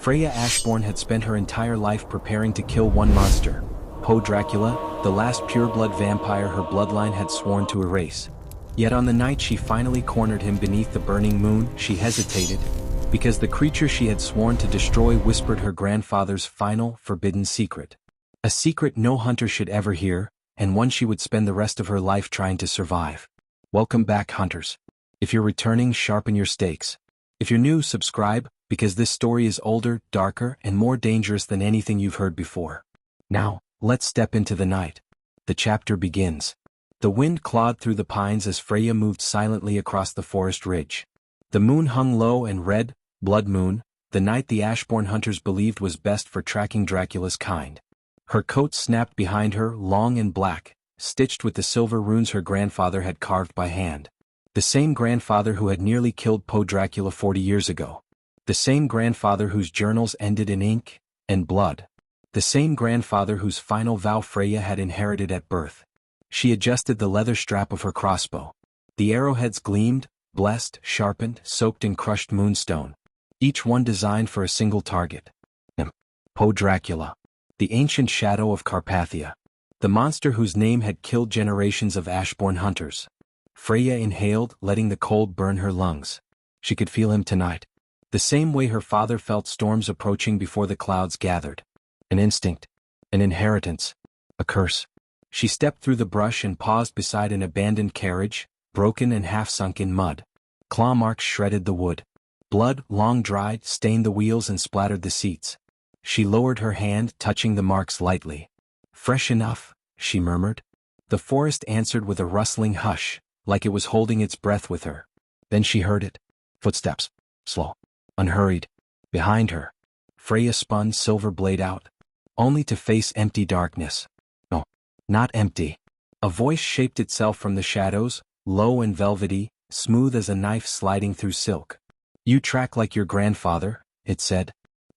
Freya Ashbourne had spent her entire life preparing to kill one monster, Poe Dracula, the last pureblood vampire her bloodline had sworn to erase. Yet on the night she finally cornered him beneath the burning moon, she hesitated, because the creature she had sworn to destroy whispered her grandfather's final, forbidden secret. A secret no hunter should ever hear, and one she would spend the rest of her life trying to survive. Welcome back, hunters. If you're returning, sharpen your stakes. If you're new, subscribe, because this story is older, darker, and more dangerous than anything you've heard before. Now, let's step into the night. The chapter begins. The wind clawed through the pines as Freya moved silently across the forest ridge. The moon hung low and red, blood moon, the night the Ashbourne hunters believed was best for tracking Dracula's kind. Her coat snapped behind her, long and black, stitched with the silver runes her grandfather had carved by hand. The same grandfather who had nearly killed Poe Dracula 40 years ago. The same grandfather whose journals ended in ink and blood. The same grandfather whose final vow Freya had inherited at birth. She adjusted the leather strap of her crossbow. The arrowheads gleamed, blessed, sharpened, soaked in crushed moonstone. Each one designed for a single target. Poe Dracula. The ancient shadow of Carpathia. The monster whose name had killed generations of Ashbourne hunters. Freya inhaled, letting the cold burn her lungs. She could feel him tonight. The same way her father felt storms approaching before the clouds gathered. An instinct. An inheritance. A curse. She stepped through the brush and paused beside an abandoned carriage, broken and half-sunk in mud. Claw marks shredded the wood. Blood, long dried, stained the wheels and splattered the seats. She lowered her hand, touching the marks lightly. Fresh enough, she murmured. The forest answered with a rustling hush, like it was holding its breath with her. Then she heard it. Footsteps. Slow. Unhurried. Behind her. Freya spun, silver blade out. Only to face empty darkness. No, not empty. A voice shaped itself from the shadows, low and velvety, smooth as a knife sliding through silk. You track like your grandfather, it said.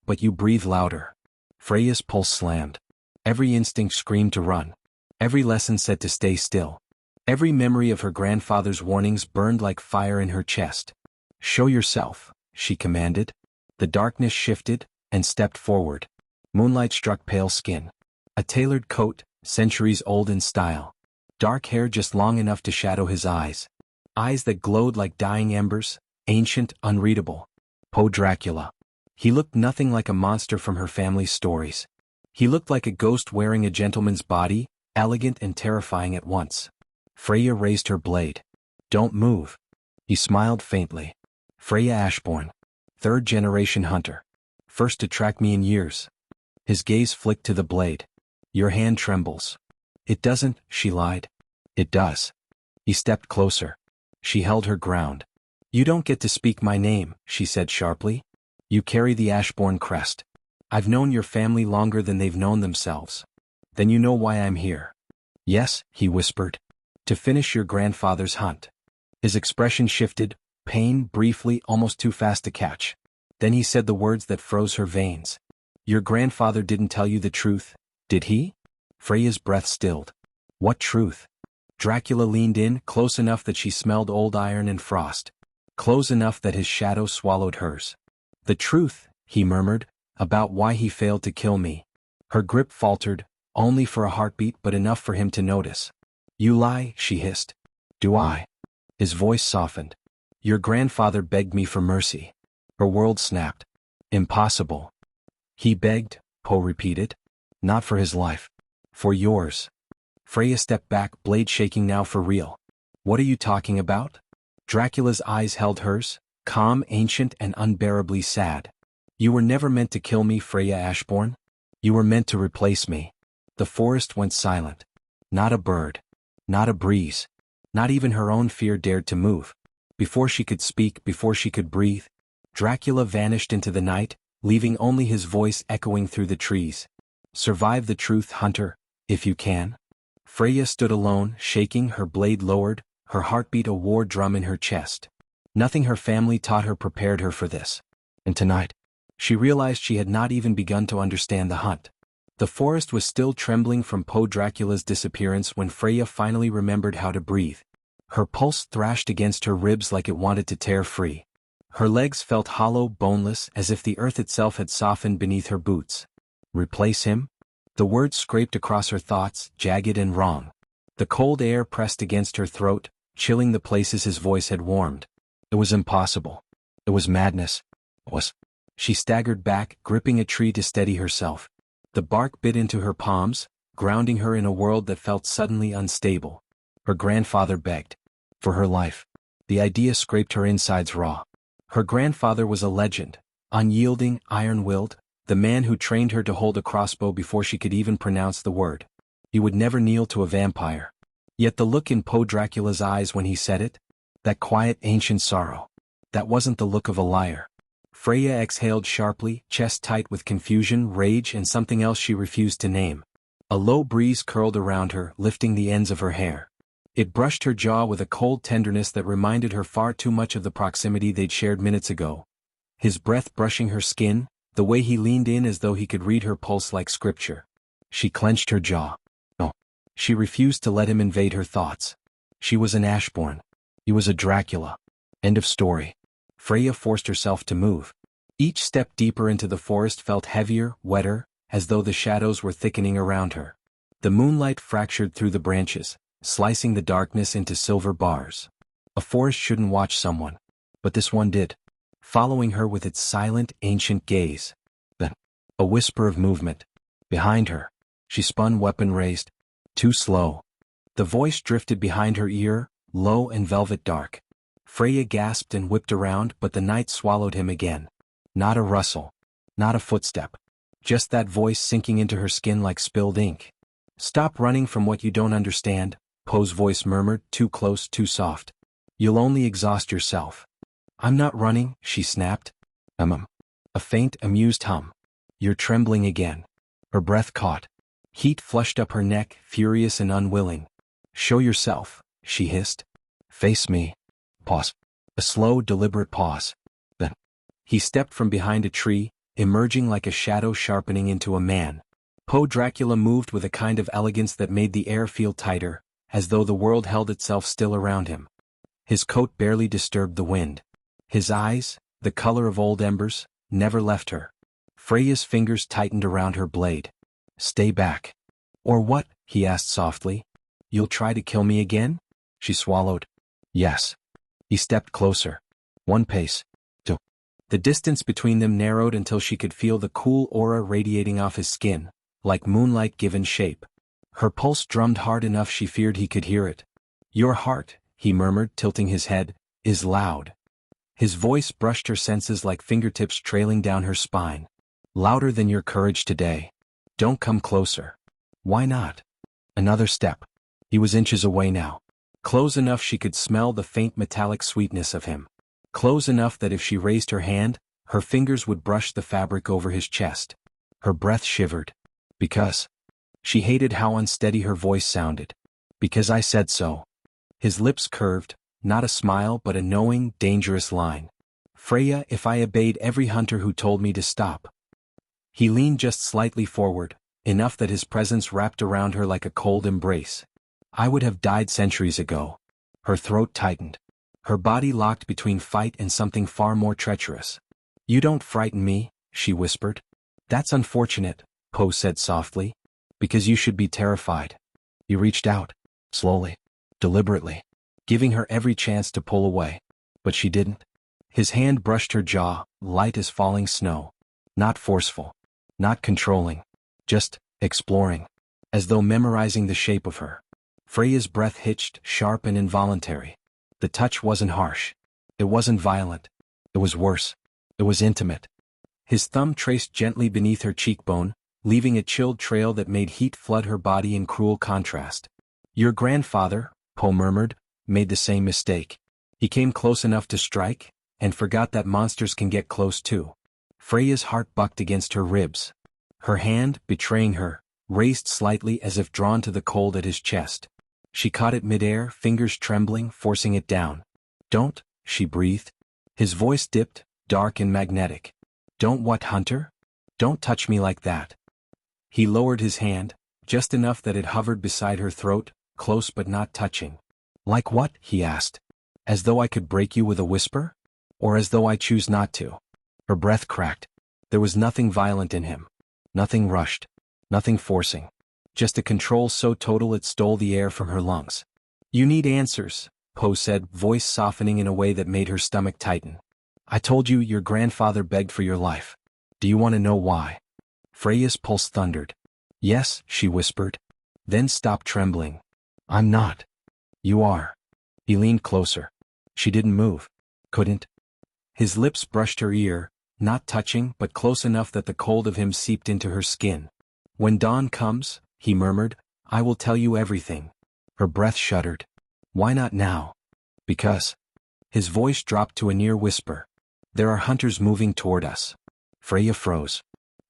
But you breathe louder. Freya's pulse slammed. Every instinct screamed to run. Every lesson said to stay still. Every memory of her grandfather's warnings burned like fire in her chest. Show yourself, she commanded. The darkness shifted, and stepped forward. Moonlight struck pale skin. A tailored coat, centuries old in style. Dark hair just long enough to shadow his eyes. Eyes that glowed like dying embers, ancient, unreadable. Poe Dracula. He looked nothing like a monster from her family's stories. He looked like a ghost wearing a gentleman's body, elegant and terrifying at once. Freya raised her blade. Don't move. He smiled faintly. Freya Ashbourne. Third-generation hunter. First to track me in years. His gaze flicked to the blade. Your hand trembles. It doesn't, she lied. It does. He stepped closer. She held her ground. You don't get to speak my name, she said sharply. You carry the Ashbourne crest. I've known your family longer than they've known themselves. Then you know why I'm here. Yes, he whispered. To finish your grandfather's hunt. His expression shifted, pain briefly, almost too fast to catch. Then he said the words that froze her veins. Your grandfather didn't tell you the truth, did he? Freya's breath stilled. What truth? Dracula leaned in, close enough that she smelled old iron and frost. Close enough that his shadow swallowed hers. The truth, he murmured, about why he failed to kill me. Her grip faltered, only for a heartbeat but enough for him to notice. You lie, she hissed. Do I? His voice softened. Your grandfather begged me for mercy. Her world snapped. Impossible. He begged, Poe repeated. Not for his life. For yours. Freya stepped back, blade shaking now for real. What are you talking about? Dracula's eyes held hers, calm, ancient, and unbearably sad. You were never meant to kill me, Freya Ashbourne. You were meant to replace me. The forest went silent. Not a bird. Not a breeze. Not even her own fear dared to move. Before she could speak, before she could breathe, Dracula vanished into the night, leaving only his voice echoing through the trees. Survive the truth, hunter, if you can. Freya stood alone, shaking, her blade lowered, her heartbeat a war drum in her chest. Nothing her family taught her prepared her for this. And tonight, she realized she had not even begun to understand the hunt. The forest was still trembling from Poe Dracula's disappearance when Freya finally remembered how to breathe. Her pulse thrashed against her ribs like it wanted to tear free. Her legs felt hollow, boneless, as if the earth itself had softened beneath her boots. Replace him? The words scraped across her thoughts, jagged and wrong. The cold air pressed against her throat, chilling the places his voice had warmed. It was impossible. It was madness. It was. She staggered back, gripping a tree to steady herself. The bark bit into her palms, grounding her in a world that felt suddenly unstable. Her grandfather begged. For her life. The idea scraped her insides raw. Her grandfather was a legend, unyielding, iron-willed, the man who trained her to hold a crossbow before she could even pronounce the word. He would never kneel to a vampire. Yet the look in Poe Dracula's eyes when he said it, that quiet ancient sorrow, that wasn't the look of a liar. Freya exhaled sharply, chest tight with confusion, rage, and something else she refused to name. A low breeze curled around her, lifting the ends of her hair. It brushed her jaw with a cold tenderness that reminded her far too much of the proximity they'd shared minutes ago. His breath brushing her skin, the way he leaned in as though he could read her pulse like scripture. She clenched her jaw. No. She refused to let him invade her thoughts. She was an Ashbourne. He was a Dracula. End of story. Freya forced herself to move. Each step deeper into the forest felt heavier, wetter, as though the shadows were thickening around her. The moonlight fractured through the branches, slicing the darkness into silver bars. A forest shouldn't watch someone, but this one did, following her with its silent, ancient gaze. Then, a whisper of movement. Behind her, she spun, weapon raised. Too slow. The voice drifted behind her ear, low and velvet dark. Freya gasped and whipped around, but the night swallowed him again. Not a rustle. Not a footstep. Just that voice sinking into her skin like spilled ink. Stop running from what you don't understand, Poe's voice murmured, too close, too soft. You'll only exhaust yourself. I'm not running, she snapped. A faint, amused hum. You're trembling again. Her breath caught. Heat flushed up her neck, furious and unwilling. Show yourself, she hissed. Face me. Pause. A slow, deliberate pause. Then, he stepped from behind a tree, emerging like a shadow sharpening into a man. Poe Dracula moved with a kind of elegance that made the air feel tighter, as though the world held itself still around him. His coat barely disturbed the wind. His eyes, the color of old embers, never left her. Freya's fingers tightened around her blade. Stay back. Or what? He asked softly. You'll try to kill me again? She swallowed. Yes. He stepped closer. One pace. Two. The distance between them narrowed until she could feel the cool aura radiating off his skin, like moonlight given shape. Her pulse drummed hard enough she feared he could hear it. Your heart, he murmured, tilting his head, is loud. His voice brushed her senses like fingertips trailing down her spine. Louder than your courage today. Don't come closer. Why not? Another step. He was inches away now. Close enough she could smell the faint metallic sweetness of him. Close enough that if she raised her hand, her fingers would brush the fabric over his chest. Her breath shivered. Because. She hated how unsteady her voice sounded. Because I said so. His lips curved, not a smile but a knowing, dangerous line. Freya, if I obeyed every hunter who told me to stop. He leaned just slightly forward, enough that his presence wrapped around her like a cold embrace. I would have died centuries ago. Her throat tightened. Her body locked between fight and something far more treacherous. You don't frighten me, she whispered. That's unfortunate, Poe said softly. Because you should be terrified. He reached out, slowly, deliberately, giving her every chance to pull away. But she didn't. His hand brushed her jaw, light as falling snow. Not forceful. Not controlling. Just exploring. As though memorizing the shape of her. Freya's breath hitched, sharp and involuntary. The touch wasn't harsh. It wasn't violent. It was worse. It was intimate. His thumb traced gently beneath her cheekbone, leaving a chilled trail that made heat flood her body in cruel contrast. Your grandfather, Poe murmured, made the same mistake. He came close enough to strike, and forgot that monsters can get close too. Freya's heart bucked against her ribs. Her hand, betraying her, raised slightly as if drawn to the cold at his chest. She caught it midair, fingers trembling, forcing it down. Don't, she breathed. His voice dipped, dark and magnetic. Don't what, Hunter? Don't touch me like that. He lowered his hand, just enough that it hovered beside her throat, close but not touching. Like what? He asked. As though I could break you with a whisper? Or as though I choose not to. Her breath cracked. There was nothing violent in him. Nothing rushed. Nothing forcing. Just a control so total it stole the air from her lungs. You need answers, Poe said, voice softening in a way that made her stomach tighten. I told you your grandfather begged for your life. Do you want to know why? Freya's pulse thundered. Yes, she whispered. Then stopped trembling. I'm not. You are. He leaned closer. She didn't move. Couldn't. His lips brushed her ear, not touching but close enough that the cold of him seeped into her skin. When dawn comes, he murmured, I will tell you everything. Her breath shuddered. Why not now? Because. His voice dropped to a near whisper. There are hunters moving toward us. Freya froze.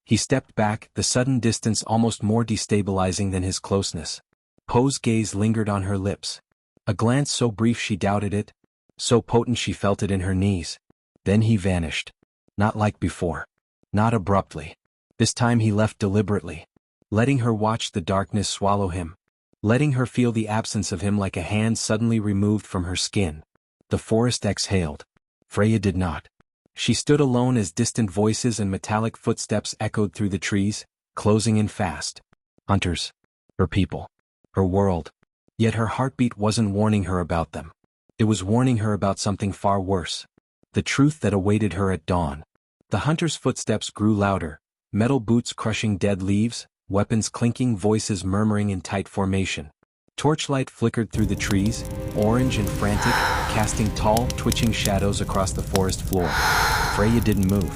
He stepped back, the sudden distance almost more destabilizing than his closeness. Poe's gaze lingered on her lips. A glance so brief she doubted it, so potent she felt it in her knees. Then he vanished. Not like before. Not abruptly. This time he left deliberately. Letting her watch the darkness swallow him. Letting her feel the absence of him like a hand suddenly removed from her skin. The forest exhaled. Freya did not. She stood alone as distant voices and metallic footsteps echoed through the trees, closing in fast. Hunters. Her people. Her world. Yet her heartbeat wasn't warning her about them. It was warning her about something far worse. The truth that awaited her at dawn. The hunter's footsteps grew louder, metal boots crushing dead leaves, weapons clinking, voices murmuring in tight formation. Torchlight flickered through the trees, orange and frantic, casting tall, twitching shadows across the forest floor. Freya didn't move.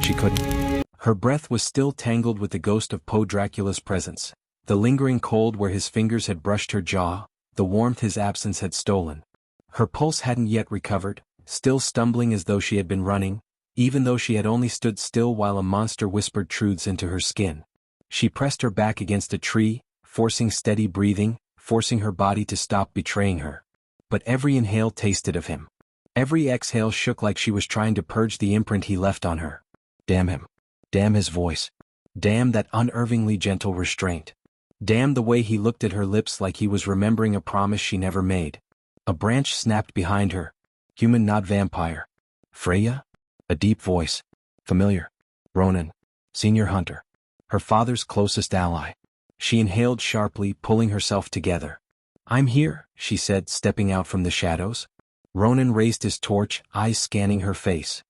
She couldn't. Her breath was still tangled with the ghost of Poe Dracula's presence, the lingering cold where his fingers had brushed her jaw, the warmth his absence had stolen. Her pulse hadn't yet recovered, still stumbling as though she had been running, even though she had only stood still while a monster whispered truths into her skin. She pressed her back against a tree, forcing steady breathing, forcing her body to stop betraying her. But every inhale tasted of him. Every exhale shook like she was trying to purge the imprint he left on her. Damn him. Damn his voice. Damn that unervingly gentle restraint. Damn the way he looked at her lips like he was remembering a promise she never made. A branch snapped behind her. Human, not vampire. Freya? A deep voice. Familiar. Ronan. Senior hunter. Her father's closest ally. She inhaled sharply, pulling herself together. I'm here, she said, stepping out from the shadows. Ronan raised his torch, eyes scanning her face.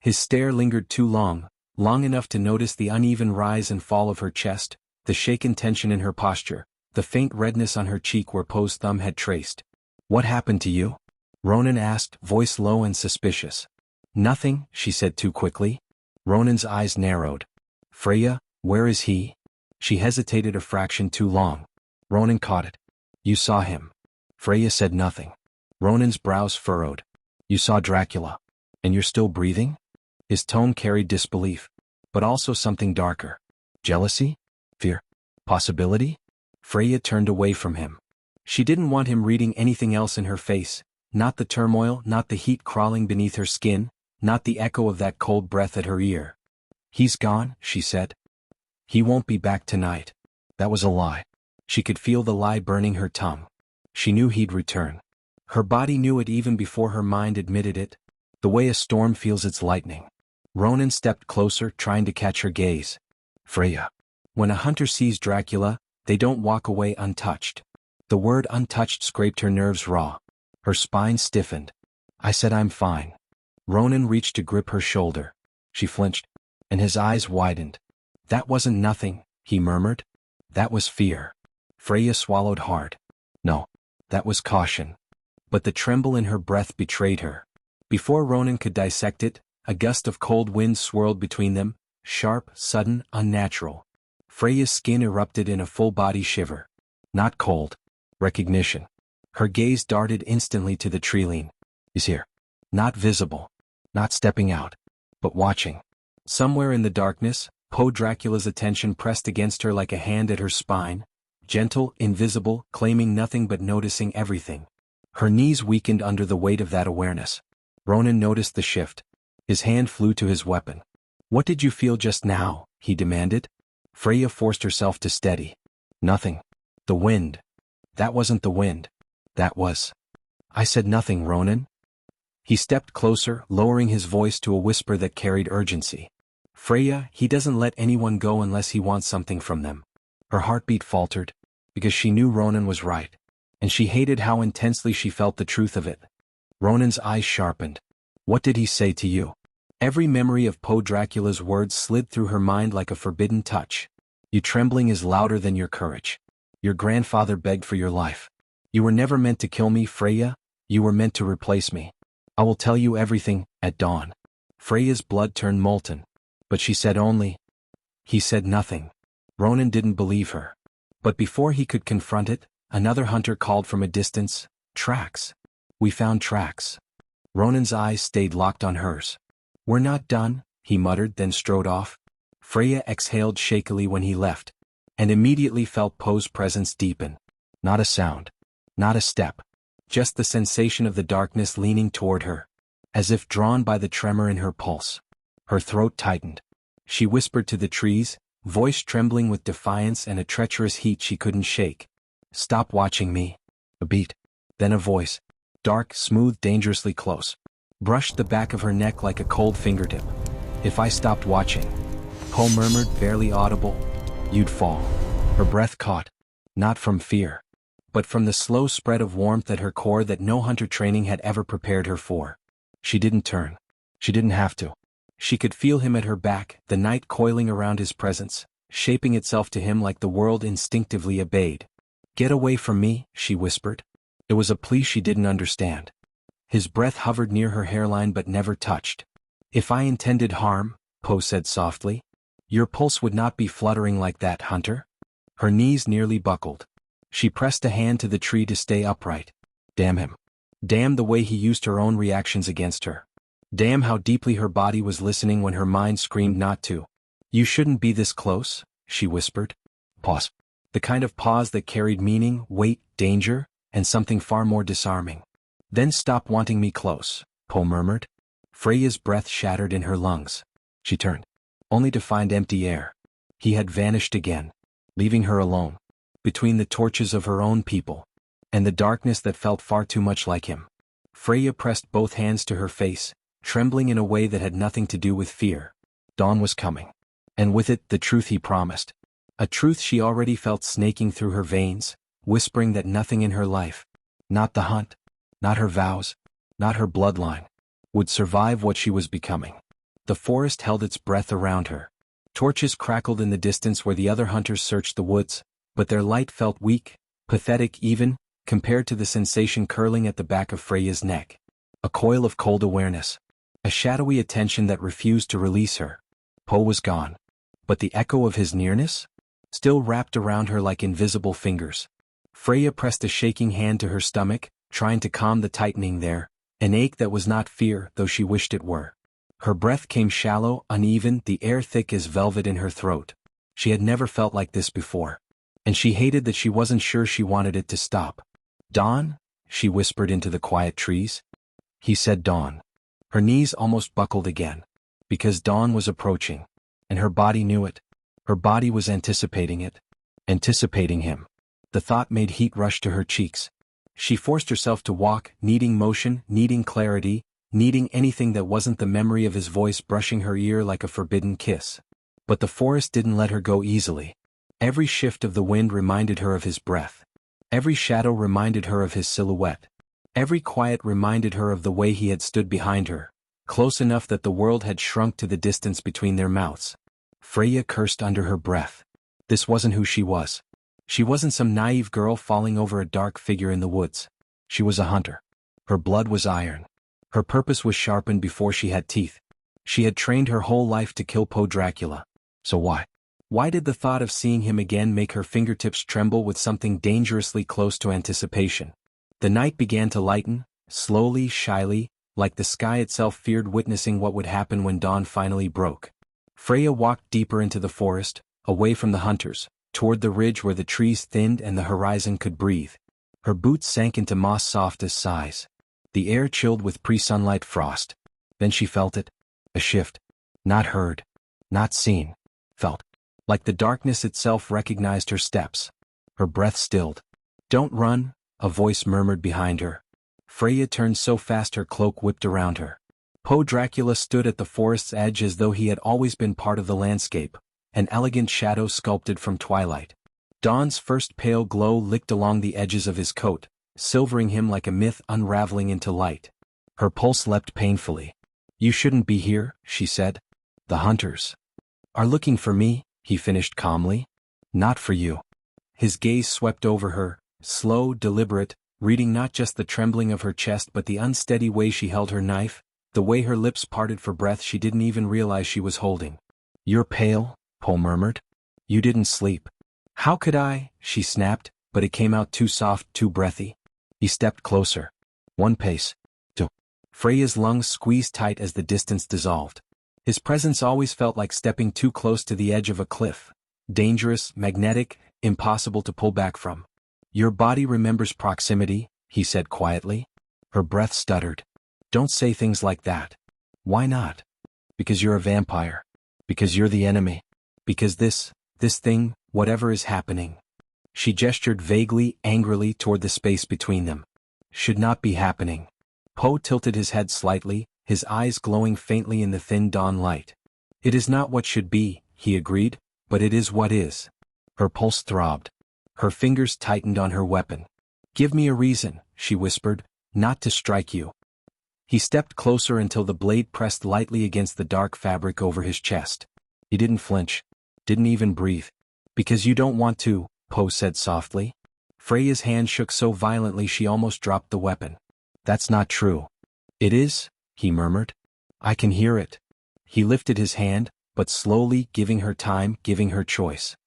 His stare lingered too long, long enough to notice the uneven rise and fall of her chest, the shaken tension in her posture, the faint redness on her cheek where Poe's thumb had traced. What happened to you? Ronan asked, voice low and suspicious. Nothing, she said too quickly. Ronan's eyes narrowed. Freya, where is he? She hesitated a fraction too long. Ronan caught it. You saw him. Freya said nothing. Ronan's brows furrowed. You saw Dracula. And you're still breathing? His tone carried disbelief. But also something darker. Jealousy? Fear? Possibility? Freya turned away from him. She didn't want him reading anything else in her face, not the turmoil, not the heat crawling beneath her skin, not the echo of that cold breath at her ear. He's gone, she said. He won't be back tonight. That was a lie. She could feel the lie burning her tongue. She knew he'd return. Her body knew it even before her mind admitted it, the way a storm feels its lightning. Ronan stepped closer, trying to catch her gaze. Freya. When a hunter sees Dracula, they don't walk away untouched. The word untouched scraped her nerves raw. Her spine stiffened. I said I'm fine. Ronan reached to grip her shoulder. She flinched, and his eyes widened. That wasn't nothing, he murmured. That was fear. Freya swallowed hard. No, that was caution. But the tremble in her breath betrayed her. Before Ronan could dissect it, a gust of cold wind swirled between them, sharp, sudden, unnatural. Freya's skin erupted in a full-body shiver. Not cold. Recognition. Her gaze darted instantly to the treeline. He's here. Not visible. Not stepping out. But watching. Somewhere in the darkness, Poe Dracula's attention pressed against her like a hand at her spine. Gentle, invisible, claiming nothing but noticing everything. Her knees weakened under the weight of that awareness. Ronan noticed the shift. His hand flew to his weapon. What did you feel just now? He demanded. Freya forced herself to steady. Nothing. The wind. That wasn't the wind. That was. I said nothing, Ronan. He stepped closer, lowering his voice to a whisper that carried urgency. Freya, he doesn't let anyone go unless he wants something from them. Her heartbeat faltered, because she knew Ronan was right, and she hated how intensely she felt the truth of it. Ronan's eyes sharpened. What did he say to you? Every memory of Poe Dracula's words slid through her mind like a forbidden touch. Your trembling is louder than your courage. Your grandfather begged for your life. You were never meant to kill me, Freya. You were meant to replace me. I will tell you everything, at dawn. Freya's blood turned molten, but she said only. He said nothing. Ronan didn't believe her. But before he could confront it, another hunter called from a distance, tracks. We found tracks. Ronan's eyes stayed locked on hers. We're not done, he muttered, then strode off. Freya exhaled shakily when he left, and immediately felt Poe's presence deepen. Not a sound. Not a step. Just the sensation of the darkness leaning toward her, as if drawn by the tremor in her pulse. Her throat tightened. She whispered to the trees, voice trembling with defiance and a treacherous heat she couldn't shake. Stop watching me. A beat. Then a voice, dark, smooth, dangerously close, brushed the back of her neck like a cold fingertip. If I stopped watching, Poe murmured, barely audible, you'd fall. Her breath caught, not from fear, but from the slow spread of warmth at her core that no hunter training had ever prepared her for. She didn't turn. She didn't have to. She could feel him at her back, the night coiling around his presence, shaping itself to him like the world instinctively obeyed. Get away from me, she whispered. It was a plea she didn't understand. His breath hovered near her hairline but never touched. If I intended harm, Poe said softly, your pulse would not be fluttering like that, Hunter. Her knees nearly buckled. She pressed a hand to the tree to stay upright. Damn him. Damn the way he used her own reactions against her. Damn how deeply her body was listening when her mind screamed not to. You shouldn't be this close, she whispered. Pause. The kind of pause that carried meaning, weight, danger, and something far more disarming. Then stop wanting me close, Poe murmured. Freya's breath shattered in her lungs. She turned, only to find empty air. He had vanished again, leaving her alone, between the torches of her own people, and the darkness that felt far too much like him. Freya pressed both hands to her face, trembling in a way that had nothing to do with fear. Dawn was coming, and with it the truth he promised. A truth she already felt snaking through her veins, whispering that nothing in her life, not the hunt, not her vows, not her bloodline, would survive what she was becoming. The forest held its breath around her. Torches crackled in the distance where the other hunters searched the woods, but their light felt weak, pathetic even, compared to the sensation curling at the back of Freya's neck. A coil of cold awareness. A shadowy attention that refused to release her. Poe was gone. But the echo of his nearness? Still wrapped around her like invisible fingers. Freya pressed a shaking hand to her stomach, trying to calm the tightening there, an ache that was not fear, though she wished it were. Her breath came shallow, uneven, the air thick as velvet in her throat. She had never felt like this before. And she hated that she wasn't sure she wanted it to stop. Dawn? She whispered into the quiet trees. He said dawn. Her knees almost buckled again. Because dawn was approaching. And her body knew it. Her body was anticipating it. Anticipating him. The thought made heat rush to her cheeks. She forced herself to walk, needing motion, needing clarity, needing anything that wasn't the memory of his voice brushing her ear like a forbidden kiss. But the forest didn't let her go easily. Every shift of the wind reminded her of his breath. Every shadow reminded her of his silhouette. Every quiet reminded her of the way he had stood behind her, close enough that the world had shrunk to the distance between their mouths. Freya cursed under her breath. This wasn't who she was. She wasn't some naive girl falling over a dark figure in the woods. She was a hunter. Her blood was iron. Her purpose was sharpened before she had teeth. She had trained her whole life to kill Poe Dracula. So why? Why did the thought of seeing him again make her fingertips tremble with something dangerously close to anticipation? The night began to lighten, slowly, shyly, like the sky itself feared witnessing what would happen when dawn finally broke. Freya walked deeper into the forest, away from the hunters, toward the ridge where the trees thinned and the horizon could breathe. Her boots sank into moss soft as sighs. The air chilled with pre-sunlight frost. Then she felt it. A shift. Not heard. Not seen. Felt. Like the darkness itself recognized her steps. Her breath stilled. Don't run, a voice murmured behind her. Freya turned so fast her cloak whipped around her. Poe Dracula stood at the forest's edge as though he had always been part of the landscape, an elegant shadow sculpted from twilight. Dawn's first pale glow licked along the edges of his coat, silvering him like a myth unraveling into light. Her pulse leapt painfully. "You shouldn't be here," she said. "The hunters are looking for me," he finished calmly. "Not for you." His gaze swept over her, slow, deliberate, reading not just the trembling of her chest but the unsteady way she held her knife, the way her lips parted for breath she didn't even realize she was holding. "You're pale," Poe murmured. "You didn't sleep." "How could I?" she snapped, but it came out too soft, too breathy. He stepped closer. One pace. Two. Freya's lungs squeezed tight as the distance dissolved. His presence always felt like stepping too close to the edge of a cliff. Dangerous, magnetic, impossible to pull back from. "Your body remembers proximity," he said quietly. Her breath stuttered. "Don't say things like that." "Why not?" "Because you're a vampire. Because you're the enemy. Because this thing, whatever is happening." She gestured vaguely, angrily toward the space between them. "Should not be happening." Poe tilted his head slightly, his eyes glowing faintly in the thin dawn light. "It is not what should be," he agreed, "but it is what is." Her pulse throbbed. Her fingers tightened on her weapon. "Give me a reason," she whispered, "not to strike you." He stepped closer until the blade pressed lightly against the dark fabric over his chest. He didn't flinch. Didn't even breathe. "Because you don't want to," Poe said softly. Freya's hand shook so violently she almost dropped the weapon. "That's not true." "It is," he murmured. "I can hear it." He lifted his hand, but slowly, giving her time, giving her choice.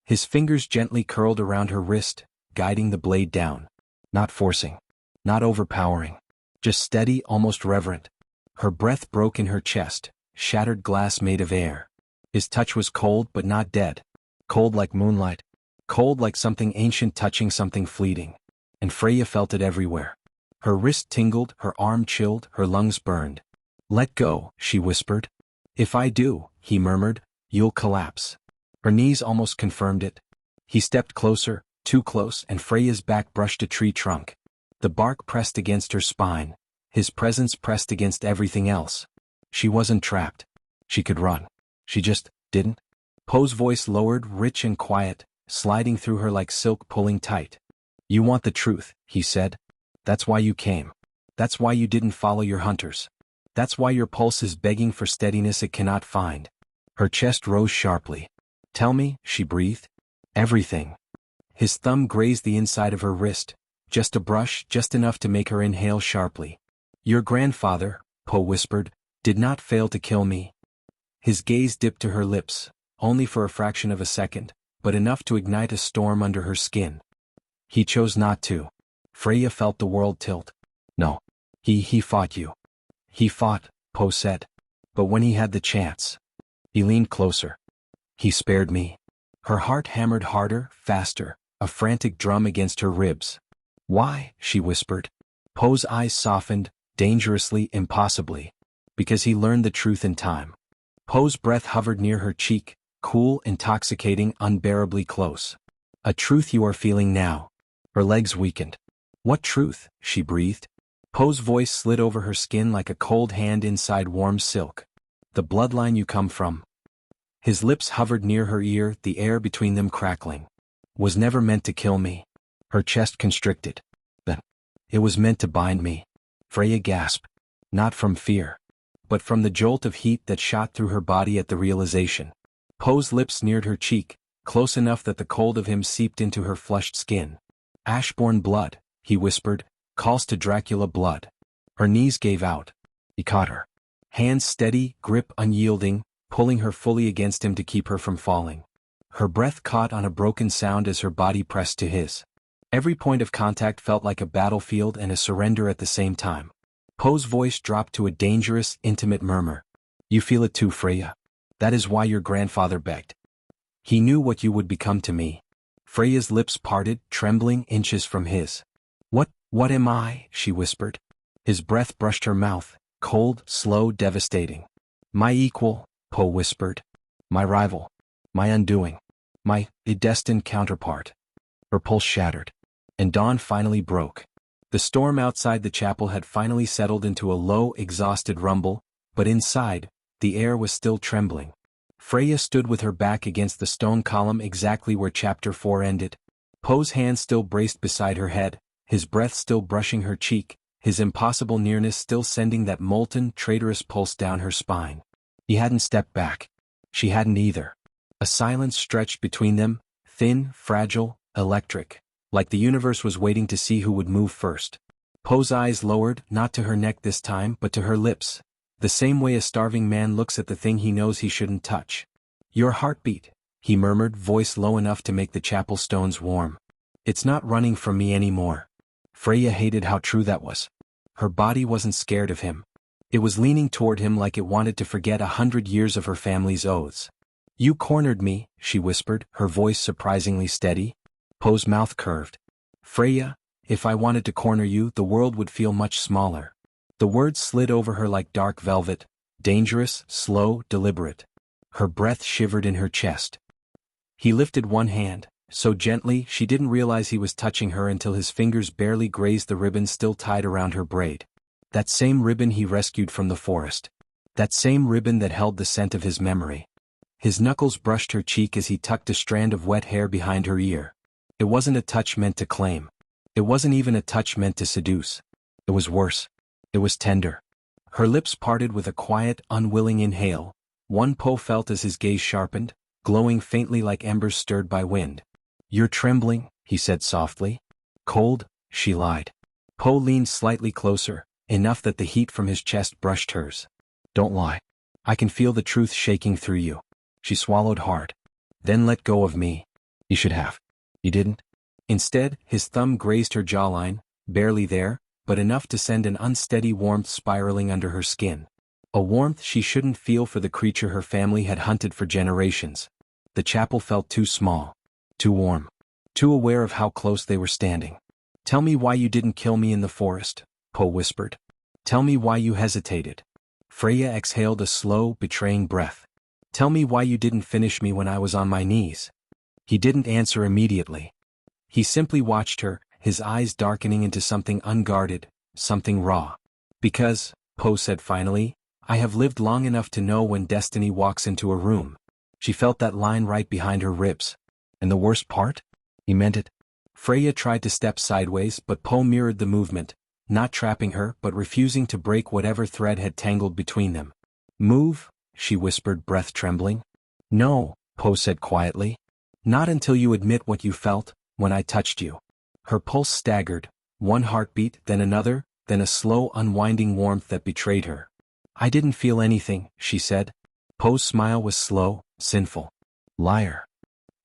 His fingers gently curled around her wrist, guiding the blade down. Not forcing. Not overpowering. Just steady, almost reverent. Her breath broke in her chest, shattered glass made of air. His touch was cold but not dead. Cold like moonlight. Cold like something ancient touching something fleeting. And Freya felt it everywhere. Her wrist tingled, her arm chilled, her lungs burned. "Let go," she whispered. "If I do," he murmured, "you'll collapse." Her knees almost confirmed it. He stepped closer, too close, and Freya's back brushed a tree trunk. The bark pressed against her spine. His presence pressed against everything else. She wasn't trapped. She could run. She just didn't. Poe's voice lowered, rich and quiet, sliding through her like silk pulling tight. "You want the truth," he said. "That's why you came. That's why you didn't follow your hunters. That's why your pulse is begging for steadiness it cannot find." Her chest rose sharply. "Tell me," she breathed. "Everything." His thumb grazed the inside of her wrist. Just a brush, just enough to make her inhale sharply. "Your grandfather," Poe whispered, "did not fail to kill me." His gaze dipped to her lips, only for a fraction of a second, but enough to ignite a storm under her skin. "He chose not to." Freya felt the world tilt. "No. He fought you." "He fought," Poe said. "But when he had the chance." He leaned closer. "He spared me." Her heart hammered harder, faster, a frantic drum against her ribs. "Why?" she whispered. Poe's eyes softened, dangerously, impossibly. "Because he learned the truth in time." Poe's breath hovered near her cheek, cool, intoxicating, unbearably close. "A truth you are feeling now." Her legs weakened. "What truth?" she breathed. Poe's voice slid over her skin like a cold hand inside warm silk. "The bloodline you come from." His lips hovered near her ear, the air between them crackling. "Was never meant to kill me." Her chest constricted. "Then it was meant to bind me." Freya gasped. Not from fear, but from the jolt of heat that shot through her body at the realization. Poe's lips neared her cheek, close enough that the cold of him seeped into her flushed skin. "Ashborn blood," he whispered, "calls to Dracula blood." Her knees gave out. He caught her. Hands steady, grip unyielding, pulling her fully against him to keep her from falling. Her breath caught on a broken sound as her body pressed to his. Every point of contact felt like a battlefield and a surrender at the same time. Poe's voice dropped to a dangerous, intimate murmur. "You feel it too, Freya. That is why your grandfather begged. He knew what you would become to me." Freya's lips parted, trembling inches from his. What am I?" she whispered. His breath brushed her mouth, cold, slow, devastating. "My equal," Poe whispered. "My rival. My undoing. My destined counterpart." Her pulse shattered. And dawn finally broke. The storm outside the chapel had finally settled into a low, exhausted rumble, but inside, the air was still trembling. Freya stood with her back against the stone column exactly where Chapter 4 ended. Poe's hand still braced beside her head, his breath still brushing her cheek, his impossible nearness still sending that molten, traitorous pulse down her spine. He hadn't stepped back. She hadn't either. A silence stretched between them, thin, fragile, electric, like the universe was waiting to see who would move first. Poe's eyes lowered, not to her neck this time but to her lips, the same way a starving man looks at the thing he knows he shouldn't touch. "Your heartbeat," he murmured, voice low enough to make the chapel stones warm. "It's not running from me anymore." Freya hated how true that was. Her body wasn't scared of him. It was leaning toward him like it wanted to forget 100 years of her family's oaths. "You cornered me," she whispered, her voice surprisingly steady. Poe's mouth curved. "Freya, if I wanted to corner you, the world would feel much smaller." The words slid over her like dark velvet, dangerous, slow, deliberate. Her breath shivered in her chest. He lifted one hand, so gently she didn't realize he was touching her until his fingers barely grazed the ribbon still tied around her braid. That same ribbon he rescued from the forest. That same ribbon that held the scent of his memory. His knuckles brushed her cheek as he tucked a strand of wet hair behind her ear. It wasn't a touch meant to claim. It wasn't even a touch meant to seduce. It was worse. It was tender. Her lips parted with a quiet, unwilling inhale. One Poe felt as his gaze sharpened, glowing faintly like embers stirred by wind. "You're trembling," he said softly. "Cold," she lied. Poe leaned slightly closer, enough that the heat from his chest brushed hers. "Don't lie. I can feel the truth shaking through you." She swallowed hard. "Then let go of me." "You should have." "You didn't?" Instead, his thumb grazed her jawline, barely there, but enough to send an unsteady warmth spiraling under her skin. A warmth she shouldn't feel for the creature her family had hunted for generations. The chapel felt too small, too warm, too aware of how close they were standing. "Tell me why you didn't kill me in the forest," Poe whispered. "Tell me why you hesitated." Freya exhaled a slow, betraying breath. "Tell me why you didn't finish me when I was on my knees." He didn't answer immediately. He simply watched her, his eyes darkening into something unguarded, something raw. "Because," Poe said finally, "I have lived long enough to know when destiny walks into a room." She felt that line right behind her ribs. "And the worst part?" He meant it. Freya tried to step sideways but Poe mirrored the movement, not trapping her but refusing to break whatever thread had tangled between them. "Move," she whispered, breath trembling. "No," Poe said quietly. "Not until you admit what you felt when I touched you." Her pulse staggered, one heartbeat, then another, then a slow unwinding warmth that betrayed her. "I didn't feel anything," she said. Poe's smile was slow, sinful. "Liar."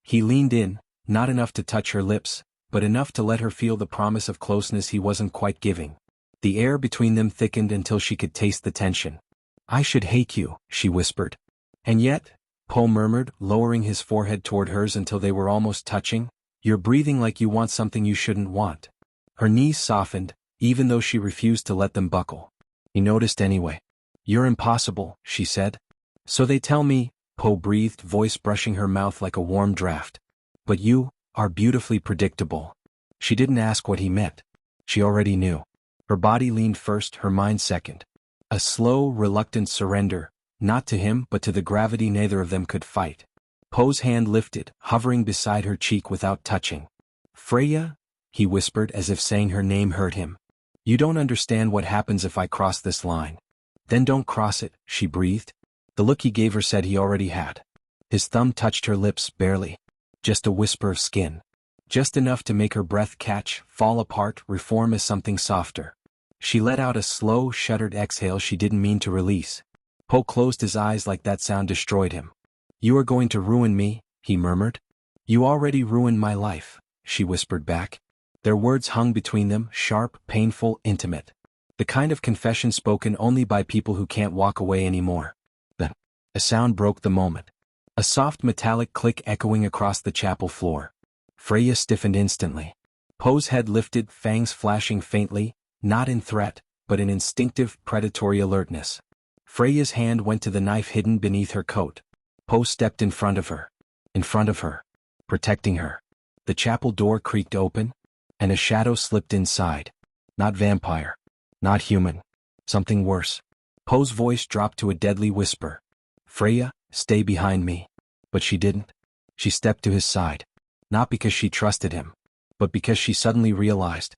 He leaned in, not enough to touch her lips, but enough to let her feel the promise of closeness he wasn't quite giving. The air between them thickened until she could taste the tension. "I should hate you," she whispered. "And yet," Poe murmured, lowering his forehead toward hers until they were almost touching, "you're breathing like you want something you shouldn't want." Her knees softened, even though she refused to let them buckle. He noticed anyway. "You're impossible," she said. "So they tell me," Poe breathed, voice brushing her mouth like a warm draft. "But you are beautifully predictable." She didn't ask what he meant. She already knew. Her body leaned first, her mind second. A slow, reluctant surrender, not to him but to the gravity neither of them could fight. Poe's hand lifted, hovering beside her cheek without touching. "Freya," he whispered as if saying her name hurt him. "You don't understand what happens if I cross this line." "Then don't cross it," she breathed. The look he gave her said he already had. His thumb touched her lips, barely. Just a whisper of skin. Just enough to make her breath catch, fall apart, reform as something softer. She let out a slow, shuddered exhale she didn't mean to release. Poe closed his eyes like that sound destroyed him. "You are going to ruin me," he murmured. "You already ruined my life," she whispered back. Their words hung between them, sharp, painful, intimate. The kind of confession spoken only by people who can't walk away anymore. Then, a sound broke the moment. A soft metallic click echoing across the chapel floor. Freya stiffened instantly. Poe's head lifted, fangs flashing faintly, not in threat, but in instinctive, predatory alertness. Freya's hand went to the knife hidden beneath her coat. Poe stepped in front of her. In front of her. Protecting her. The chapel door creaked open, and a shadow slipped inside. Not vampire. Not human. Something worse. Poe's voice dropped to a deadly whisper. Freya, stay behind me. But she didn't. She stepped to his side. Not because she trusted him, but because she suddenly realized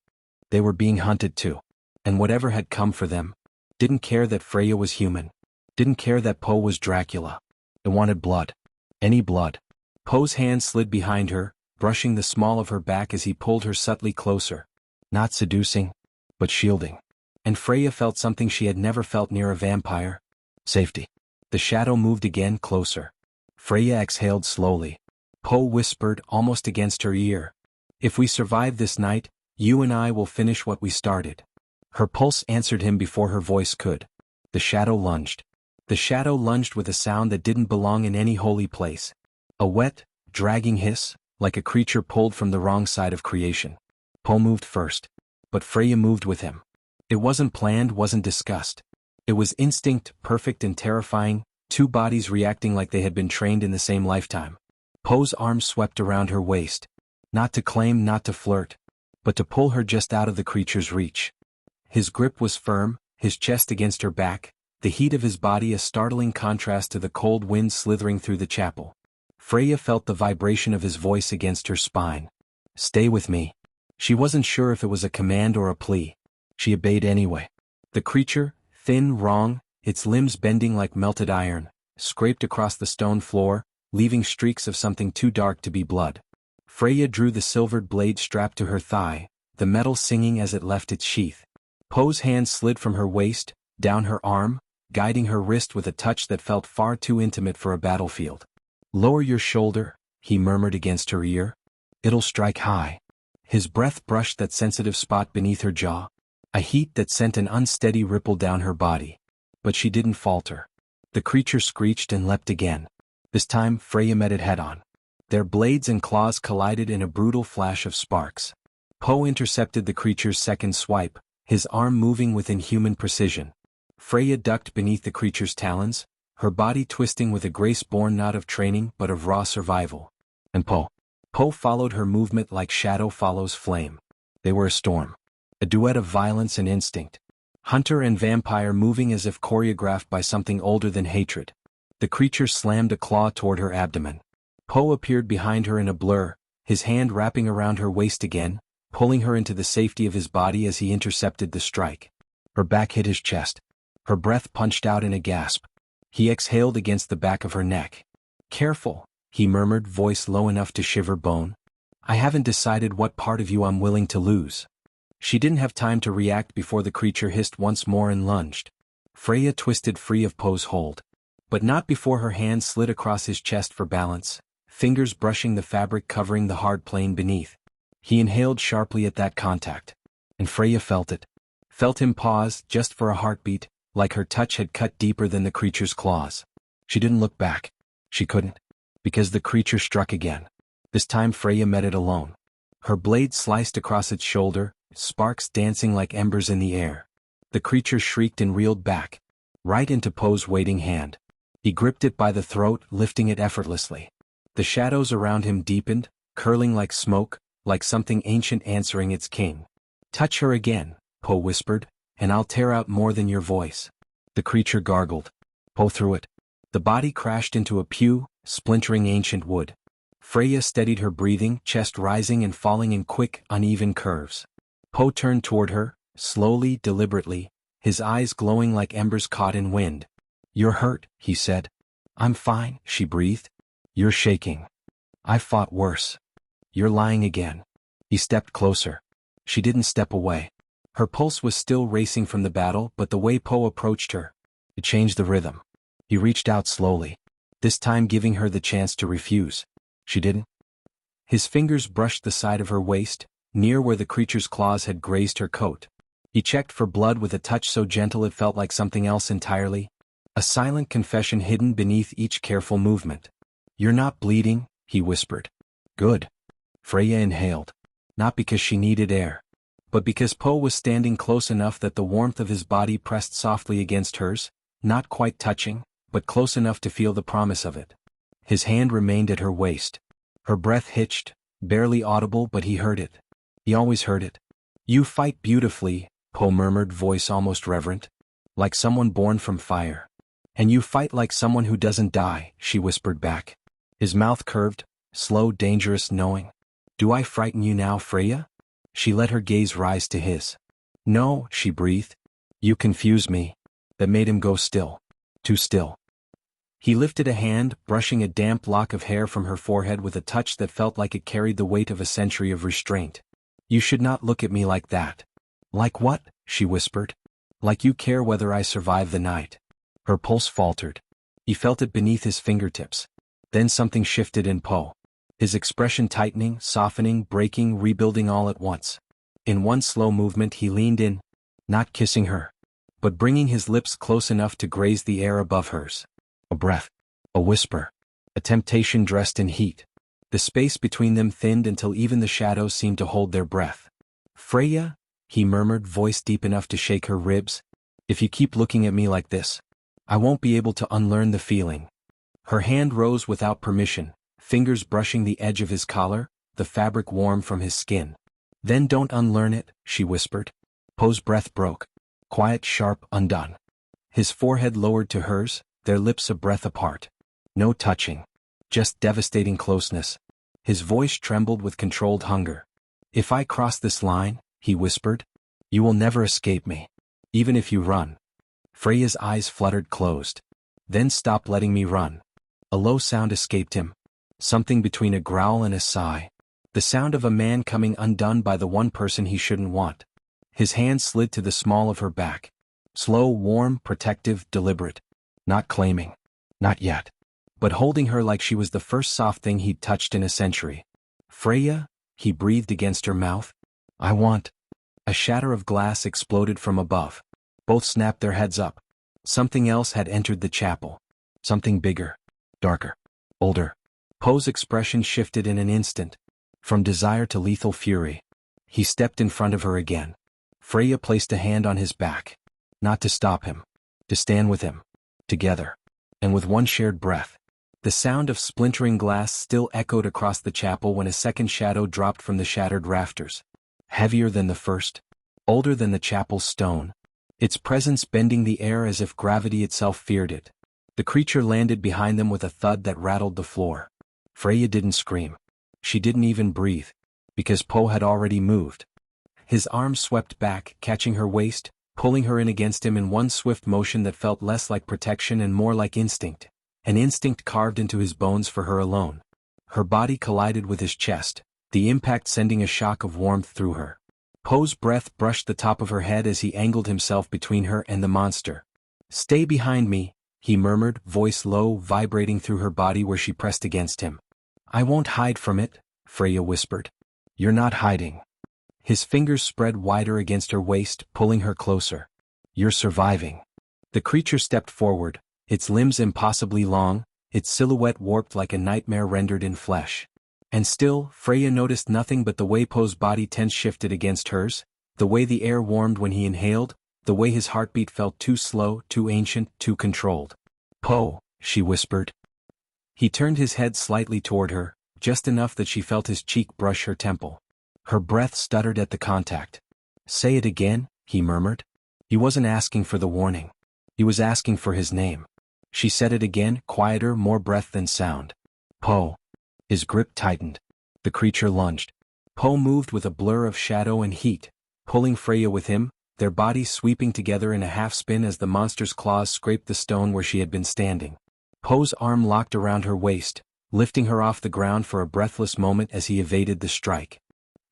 they were being hunted too. And whatever had come for them didn't care that Freya was human. Didn't care that Poe was Dracula. It wanted blood. Any blood. Poe's hand slid behind her, brushing the small of her back as he pulled her subtly closer. Not seducing, but shielding. And Freya felt something she had never felt near a vampire. Safety. The shadow moved again, closer. Freya exhaled slowly. Poe whispered, almost against her ear. If we survive this night, you and I will finish what we started. Her pulse answered him before her voice could. The shadow lunged. The shadow lunged with a sound that didn't belong in any holy place. A wet, dragging hiss, like a creature pulled from the wrong side of creation. Poe moved first. But Freya moved with him. It wasn't planned, wasn't discussed. It was instinct, perfect and terrifying, two bodies reacting like they had been trained in the same lifetime. Poe's arms swept around her waist. Not to claim, not to flirt, but to pull her just out of the creature's reach. His grip was firm, his chest against her back, the heat of his body a startling contrast to the cold wind slithering through the chapel. Freya felt the vibration of his voice against her spine. Stay with me. She wasn't sure if it was a command or a plea. She obeyed anyway. The creature, thin, wrong, its limbs bending like melted iron, scraped across the stone floor, leaving streaks of something too dark to be blood. Freya drew the silvered blade strapped to her thigh, the metal singing as it left its sheath. Poe's hand slid from her waist, down her arm, guiding her wrist with a touch that felt far too intimate for a battlefield. Lower your shoulder, he murmured against her ear. It'll strike high. His breath brushed that sensitive spot beneath her jaw, a heat that sent an unsteady ripple down her body. But she didn't falter. The creature screeched and leapt again. This time Freya met it head-on. Their blades and claws collided in a brutal flash of sparks. Poe intercepted the creature's second swipe, his arm moving with inhuman precision. Freya ducked beneath the creature's talons, her body twisting with a grace born not of training but of raw survival. And Poe followed her movement like shadow follows flame. They were a storm. A duet of violence and instinct. Hunter and vampire moving as if choreographed by something older than hatred. The creature slammed a claw toward her abdomen. Poe appeared behind her in a blur, his hand wrapping around her waist again, pulling her into the safety of his body as he intercepted the strike. Her back hit his chest. Her breath punched out in a gasp. He exhaled against the back of her neck. Careful, he murmured, voice low enough to shiver bone. I haven't decided what part of you I'm willing to lose. She didn't have time to react before the creature hissed once more and lunged. Freya twisted free of Poe's hold. But not before her hand slid across his chest for balance, fingers brushing the fabric covering the hard plane beneath. He inhaled sharply at that contact. And Freya felt it. Felt him pause, just for a heartbeat, like her touch had cut deeper than the creature's claws. She didn't look back. She couldn't. Because the creature struck again. This time Freya met it alone. Her blade sliced across its shoulder, sparks dancing like embers in the air. The creature shrieked and reeled back. Right into Poe's waiting hand. He gripped it by the throat, lifting it effortlessly. The shadows around him deepened, curling like smoke, like something ancient answering its king. Touch her again, Poe whispered, and I'll tear out more than your voice. The creature gargled. Poe threw it. The body crashed into a pew, splintering ancient wood. Freya steadied her breathing, chest rising and falling in quick, uneven curves. Poe turned toward her, slowly, deliberately, his eyes glowing like embers caught in wind. You're hurt, he said. I'm fine, she breathed. You're shaking. I fought worse. You're lying again. He stepped closer. She didn't step away. Her pulse was still racing from the battle, but the way Poe approached her, it changed the rhythm. He reached out slowly, this time giving her the chance to refuse. She didn't. His fingers brushed the side of her waist, near where the creature's claws had grazed her coat. He checked for blood with a touch so gentle it felt like something else entirely. A silent confession hidden beneath each careful movement. You're not bleeding, he whispered. Good. Freya inhaled. Not because she needed air, but because Poe was standing close enough that the warmth of his body pressed softly against hers, not quite touching, but close enough to feel the promise of it. His hand remained at her waist. Her breath hitched, barely audible, but he heard it. He always heard it. You fight beautifully, Poe murmured, voice almost reverent. Like someone born from fire. And you fight like someone who doesn't die, she whispered back. His mouth curved, slow, dangerous, knowing. Do I frighten you now, Freya? She let her gaze rise to his. No, she breathed. You confuse me. That made him go still. Too still. He lifted a hand, brushing a damp lock of hair from her forehead with a touch that felt like it carried the weight of a century of restraint. You should not look at me like that. Like what? She whispered. Like you care whether I survive the night. Her pulse faltered. He felt it beneath his fingertips. Then something shifted in Poe. His expression tightening, softening, breaking, rebuilding all at once. In one slow movement he leaned in, not kissing her, but bringing his lips close enough to graze the air above hers. A breath. A whisper. A temptation dressed in heat. The space between them thinned until even the shadows seemed to hold their breath. Freya, he murmured, voice deep enough to shake her ribs. If you keep looking at me like this, I won't be able to unlearn the feeling. Her hand rose without permission, fingers brushing the edge of his collar, the fabric warm from his skin. Then don't unlearn it, she whispered. Poe's breath broke. Quiet, sharp, undone. His forehead lowered to hers, their lips a breath apart. No touching. Just devastating closeness. His voice trembled with controlled hunger. If I cross this line, he whispered, you will never escape me. Even if you run. Freya's eyes fluttered closed. Then stop letting me run. A low sound escaped him. Something between a growl and a sigh. The sound of a man coming undone by the one person he shouldn't want. His hand slid to the small of her back. Slow, warm, protective, deliberate. Not claiming. Not yet. But holding her like she was the first soft thing he'd touched in a century. Freya, he breathed against her mouth. I want. A shatter of glass exploded from above. Both snapped their heads up. Something else had entered the chapel. Something bigger. Darker. Older. Poe's expression shifted in an instant. From desire to lethal fury. He stepped in front of her again. Freya placed a hand on his back. Not to stop him. To stand with him. Together. And with one shared breath. The sound of splintering glass still echoed across the chapel when a second shadow dropped from the shattered rafters. Heavier than the first. Older than the chapel's stone. Its presence bending the air as if gravity itself feared it. The creature landed behind them with a thud that rattled the floor. Freya didn't scream. She didn't even breathe. Because Poe had already moved. His arm swept back, catching her waist, pulling her in against him in one swift motion that felt less like protection and more like instinct. An instinct carved into his bones for her alone. Her body collided with his chest, the impact sending a shock of warmth through her. Poe's breath brushed the top of her head as he angled himself between her and the monster. Stay behind me, he murmured, voice low, vibrating through her body where she pressed against him. I won't hide from it, Freya whispered. You're not hiding. His fingers spread wider against her waist, pulling her closer. You're surviving. The creature stepped forward, its limbs impossibly long, its silhouette warped like a nightmare rendered in flesh. And still, Freya noticed nothing but the way Poe's body tense shifted against hers, the way the air warmed when he inhaled, the way his heartbeat felt too slow, too ancient, too controlled. Poe, she whispered. He turned his head slightly toward her, just enough that she felt his cheek brush her temple. Her breath stuttered at the contact. Say it again, he murmured. He wasn't asking for the warning. He was asking for his name. She said it again, quieter, more breath than sound. Poe. His grip tightened. The creature lunged. Poe moved with a blur of shadow and heat, pulling Freya with him, their bodies sweeping together in a half-spin as the monster's claws scraped the stone where she had been standing. Poe's arm locked around her waist, lifting her off the ground for a breathless moment as he evaded the strike.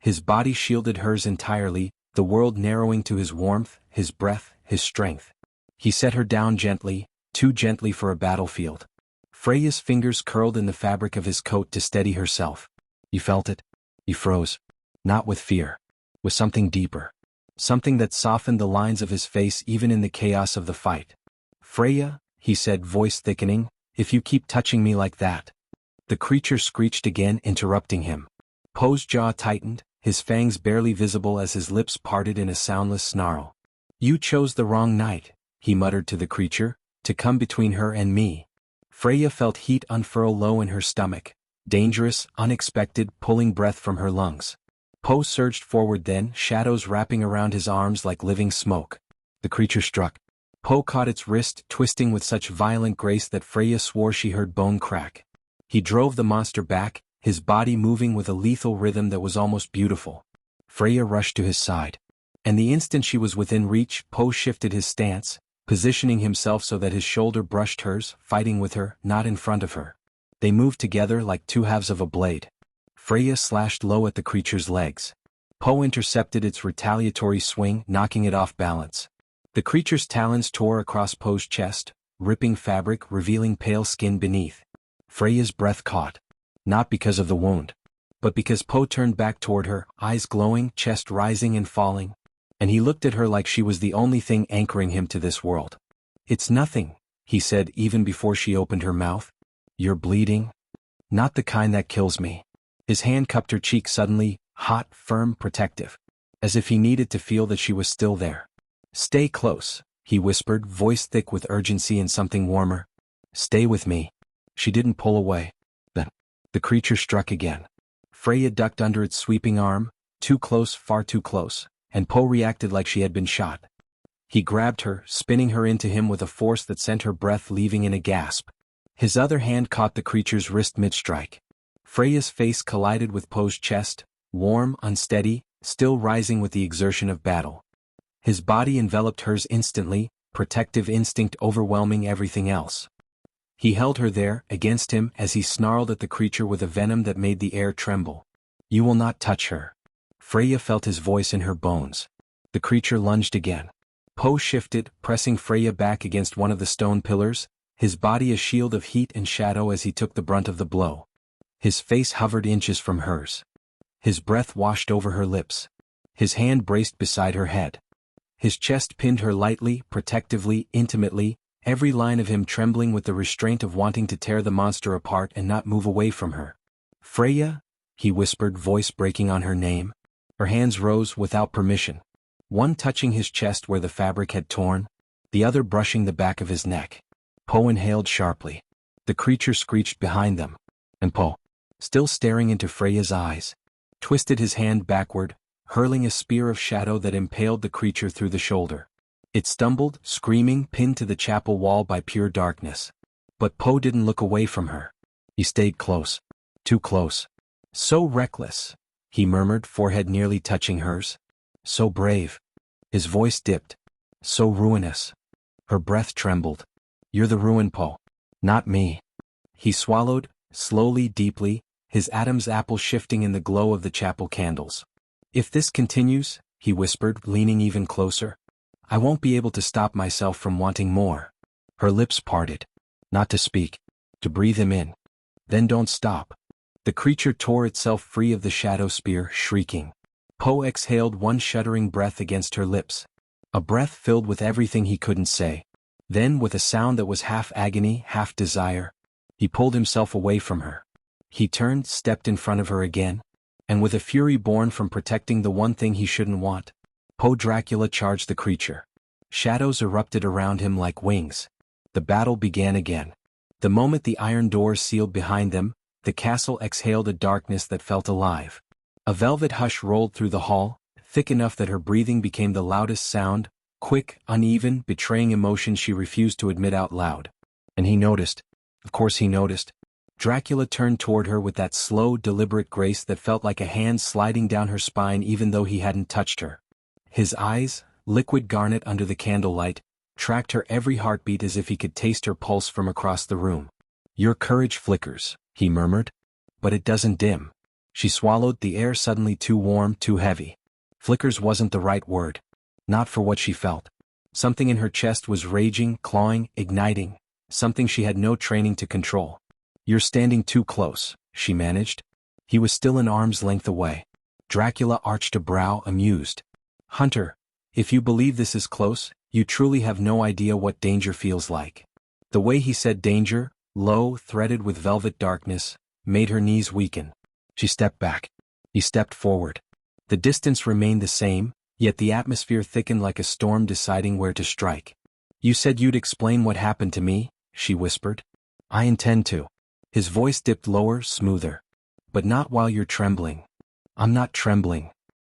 His body shielded hers entirely, the world narrowing to his warmth, his breath, his strength. He set her down gently, too gently for a battlefield. Freya's fingers curled in the fabric of his coat to steady herself. You felt it? He froze. Not with fear. With something deeper. Something that softened the lines of his face even in the chaos of the fight. Freya, he said, voice thickening, if you keep touching me like that. The creature screeched again, interrupting him. Poe's jaw tightened, his fangs barely visible as his lips parted in a soundless snarl. You chose the wrong night, he muttered to the creature, to come between her and me. Freya felt heat unfurl low in her stomach, dangerous, unexpected, pulling breath from her lungs. Poe surged forward then, shadows wrapping around his arms like living smoke. The creature struck. Poe caught its wrist, twisting with such violent grace that Freya swore she heard bone crack. He drove the monster back, his body moving with a lethal rhythm that was almost beautiful. Freya rushed to his side. And the instant she was within reach, Poe shifted his stance, positioning himself so that his shoulder brushed hers, fighting with her, not in front of her. They moved together like two halves of a blade. Freya slashed low at the creature's legs. Poe intercepted its retaliatory swing, knocking it off balance. The creature's talons tore across Poe's chest, ripping fabric, revealing pale skin beneath. Freya's breath caught. Not because of the wound, but because Poe turned back toward her, eyes glowing, chest rising and falling. And he looked at her like she was the only thing anchoring him to this world. "It's nothing," he said even before she opened her mouth. "You're bleeding? Not the kind that kills me." His hand cupped her cheek suddenly, hot, firm, protective. As if he needed to feel that she was still there. "Stay close," he whispered, voice thick with urgency and something warmer. "Stay with me." She didn't pull away. The creature struck again. Freya ducked under its sweeping arm, too close, far too close, and Poe reacted like she had been shot. He grabbed her, spinning her into him with a force that sent her breath leaving in a gasp. His other hand caught the creature's wrist mid-strike. Freya's face collided with Poe's chest, warm, unsteady, still rising with the exertion of battle. His body enveloped hers instantly, protective instinct overwhelming everything else. He held her there, against him, as he snarled at the creature with a venom that made the air tremble. "You will not touch her." Freya felt his voice in her bones. The creature lunged again. Poe shifted, pressing Freya back against one of the stone pillars, his body a shield of heat and shadow as he took the brunt of the blow. His face hovered inches from hers. His breath washed over her lips. His hand braced beside her head. His chest pinned her lightly, protectively, intimately, every line of him trembling with the restraint of wanting to tear the monster apart and not move away from her. "Freya?" he whispered, voice breaking on her name. Her hands rose without permission. One touching his chest where the fabric had torn, the other brushing the back of his neck. Poe inhaled sharply. The creature screeched behind them. And Poe, still staring into Freya's eyes, twisted his hand backward, hurling a spear of shadow that impaled the creature through the shoulder. It stumbled, screaming, pinned to the chapel wall by pure darkness. But Poe didn't look away from her. He stayed close. Too close. "So reckless," he murmured, forehead nearly touching hers. "So brave." His voice dipped. "So ruinous." Her breath trembled. "You're the ruin, Poe. Not me." He swallowed, slowly, deeply, his Adam's apple shifting in the glow of the chapel candles. "If this continues," he whispered, leaning even closer, "I won't be able to stop myself from wanting more." Her lips parted. Not to speak. To breathe him in. "Then don't stop." The creature tore itself free of the shadow spear, shrieking. Poe exhaled one shuddering breath against her lips. A breath filled with everything he couldn't say. Then, with a sound that was half agony, half desire, he pulled himself away from her. He turned, stepped in front of her again, and with a fury born from protecting the one thing he shouldn't want, Poe Dracula charged the creature. Shadows erupted around him like wings. The battle began again. The moment the iron doors sealed behind them, the castle exhaled a darkness that felt alive. A velvet hush rolled through the hall, thick enough that her breathing became the loudest sound, quick, uneven, betraying emotion she refused to admit out loud. And he noticed. Of course he noticed. Dracula turned toward her with that slow, deliberate grace that felt like a hand sliding down her spine even though he hadn't touched her. His eyes, liquid garnet under the candlelight, tracked her every heartbeat as if he could taste her pulse from across the room. "Your courage flickers," he murmured. "But it doesn't dim." She swallowed, the air suddenly too warm, too heavy. Flickers wasn't the right word. Not for what she felt. Something in her chest was raging, clawing, igniting, something she had no training to control. "You're standing too close," she managed. He was still an arm's length away. Dracula arched a brow, amused. "Hunter, if you believe this is close, you truly have no idea what danger feels like." The way he said danger, low, threaded with velvet darkness, made her knees weaken. She stepped back. He stepped forward. The distance remained the same, yet the atmosphere thickened like a storm deciding where to strike. "You said you'd explain what happened to me," she whispered. "I intend to." His voice dipped lower, smoother. "But not while you're trembling." I'm not trembling.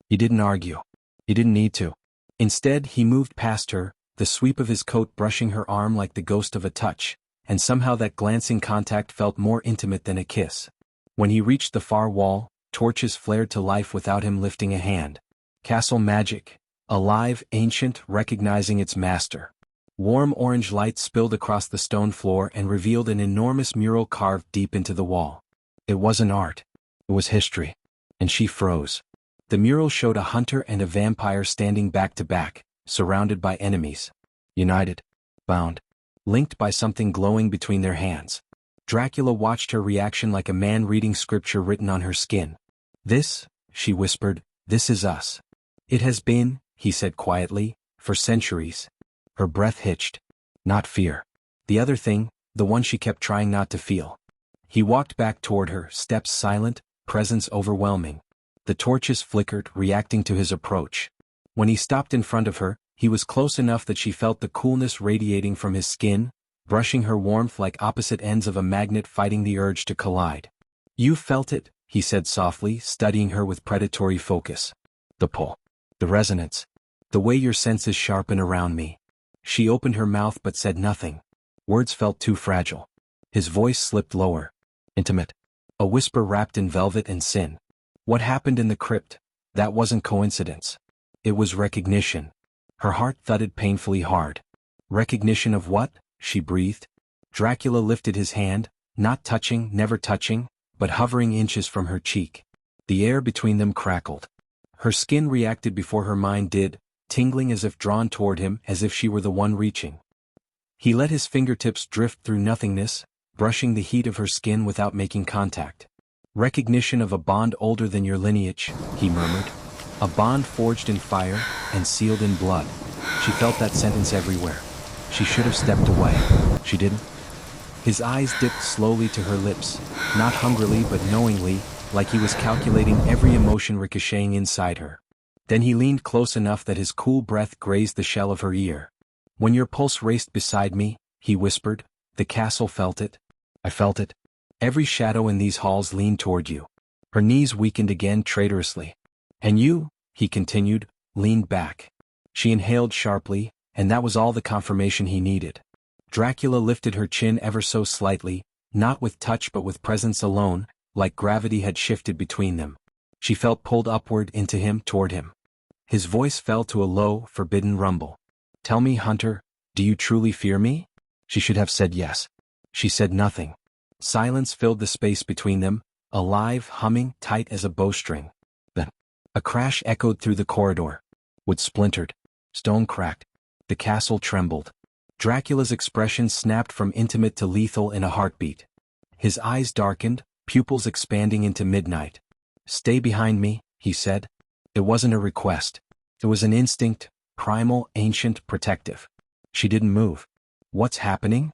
He didn't argue. He didn't need to. Instead, he moved past her, the sweep of his coat brushing her arm like the ghost of a touch, and somehow that glancing contact felt more intimate than a kiss. When he reached the far wall, torches flared to life without him lifting a hand. Castle magic. Alive, ancient, recognizing its master. Warm orange light spilled across the stone floor and revealed an enormous mural carved deep into the wall. It wasn't art. It was history. And she froze. The mural showed a hunter and a vampire standing back to back, surrounded by enemies. United. Bound. Linked by something glowing between their hands. Dracula watched her reaction like a man reading scripture written on her skin. This, she whispered, this is us. It has been, he said quietly, for centuries. Her breath hitched. Not fear. The other thing, the one she kept trying not to feel. He walked back toward her, steps silent, presence overwhelming. The torches flickered, reacting to his approach. When he stopped in front of her, he was close enough that she felt the coolness radiating from his skin, brushing her warmth like opposite ends of a magnet fighting the urge to collide. You felt it, he said softly, studying her with predatory focus. The pull. The resonance. The way your senses sharpen around me. She opened her mouth but said nothing. Words felt too fragile. His voice slipped lower. Intimate. A whisper wrapped in velvet and sin. What happened in the crypt? That wasn't coincidence. It was recognition. Her heart thudded painfully hard. Recognition of what? She breathed. Dracula lifted his hand, not touching, never touching, but hovering inches from her cheek. The air between them crackled. Her skin reacted before her mind did, tingling as if drawn toward him, as if she were the one reaching. He let his fingertips drift through nothingness, brushing the heat of her skin without making contact. Recognition of a bond older than your lineage, he murmured. A bond forged in fire and sealed in blood. She felt that sentence everywhere. She should have stepped away. She didn't. His eyes dipped slowly to her lips, not hungrily but knowingly, like he was calculating every emotion ricocheting inside her. Then he leaned close enough that his cool breath grazed the shell of her ear. When your pulse raced beside me, he whispered, the castle felt it. I felt it. Every shadow in these halls leaned toward you. Her knees weakened again traitorously. And you, he continued, leaned back. She inhaled sharply, and that was all the confirmation he needed. Dracula lifted her chin ever so slightly, not with touch but with presence alone, like gravity had shifted between them. She felt pulled upward into him, toward him. His voice fell to a low, forbidden rumble. Tell me, Hunter, do you truly fear me? She should have said yes. She said nothing. Silence filled the space between them, alive, humming, tight as a bowstring. Then, a crash echoed through the corridor. Wood splintered. Stone cracked. The castle trembled. Dracula's expression snapped from intimate to lethal in a heartbeat. His eyes darkened, pupils expanding into midnight. Stay behind me, he said. It wasn't a request. It was an instinct, primal, ancient, protective. She didn't move. What's happening?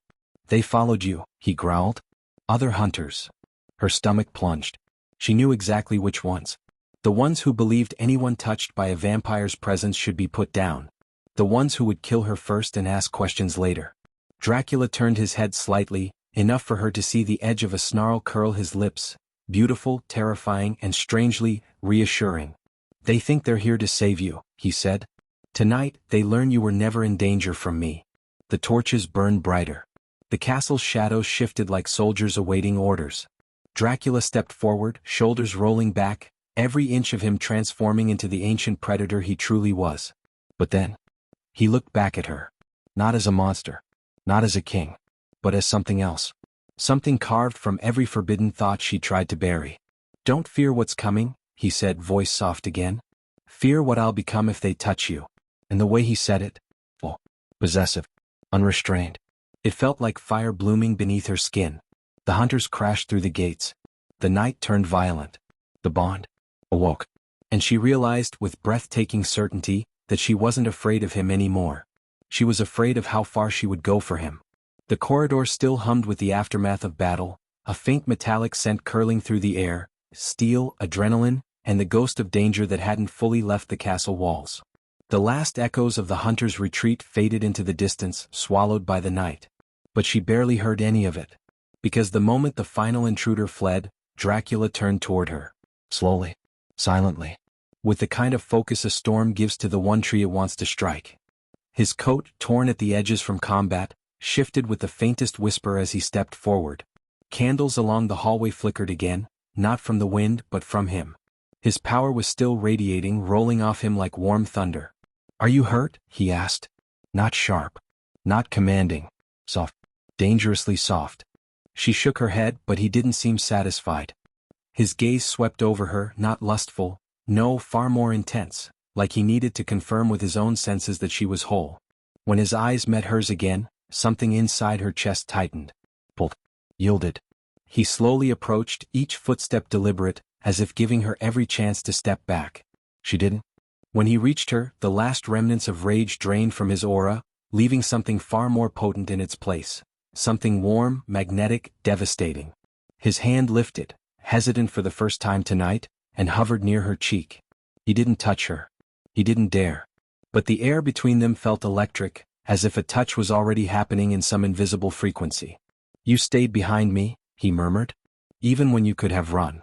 They followed you, he growled. Other hunters. Her stomach plunged. She knew exactly which ones. The ones who believed anyone touched by a vampire's presence should be put down. The ones who would kill her first and ask questions later. Dracula turned his head slightly, enough for her to see the edge of a snarl curl his lips, beautiful, terrifying, and strangely reassuring. They think they're here to save you, he said. Tonight, they learn you were never in danger from me. The torches burned brighter. The castle's shadows shifted like soldiers awaiting orders. Dracula stepped forward, shoulders rolling back, every inch of him transforming into the ancient predator he truly was. But then, he looked back at her. Not as a monster. Not as a king. But as something else. Something carved from every forbidden thought she tried to bury. Don't fear what's coming, he said, voice soft again. Fear what I'll become if they touch you. And the way he said it, oh, possessive, unrestrained. It felt like fire blooming beneath her skin. The hunters crashed through the gates. The night turned violent. The bond awoke. And she realized with breathtaking certainty that she wasn't afraid of him anymore. She was afraid of how far she would go for him. The corridor still hummed with the aftermath of battle, a faint metallic scent curling through the air, steel, adrenaline, and the ghost of danger that hadn't fully left the castle walls. The last echoes of the hunter's retreat faded into the distance, swallowed by the night. But she barely heard any of it. Because the moment the final intruder fled, Dracula turned toward her. Slowly. silently, with the kind of focus a storm gives to the one tree it wants to strike. His coat, torn at the edges from combat, shifted with the faintest whisper as he stepped forward. Candles along the hallway flickered again, not from the wind but from him. His power was still radiating, rolling off him like warm thunder. "Are you hurt?" he asked. Not sharp. Not commanding. Soft. Dangerously soft. She shook her head, but he didn't seem satisfied. His gaze swept over her, not lustful, no, far more intense, like he needed to confirm with his own senses that she was whole. When his eyes met hers again, something inside her chest tightened. Pulled. Yielded. He slowly approached, each footstep deliberate, as if giving her every chance to step back. She didn't. When he reached her, the last remnants of rage drained from his aura, leaving something far more potent in its place. Something warm, magnetic, devastating. His hand lifted, hesitant for the first time tonight, and hovered near her cheek. He didn't touch her. He didn't dare. But the air between them felt electric, as if a touch was already happening in some invisible frequency. "You stayed behind me," he murmured. "Even when you could have run."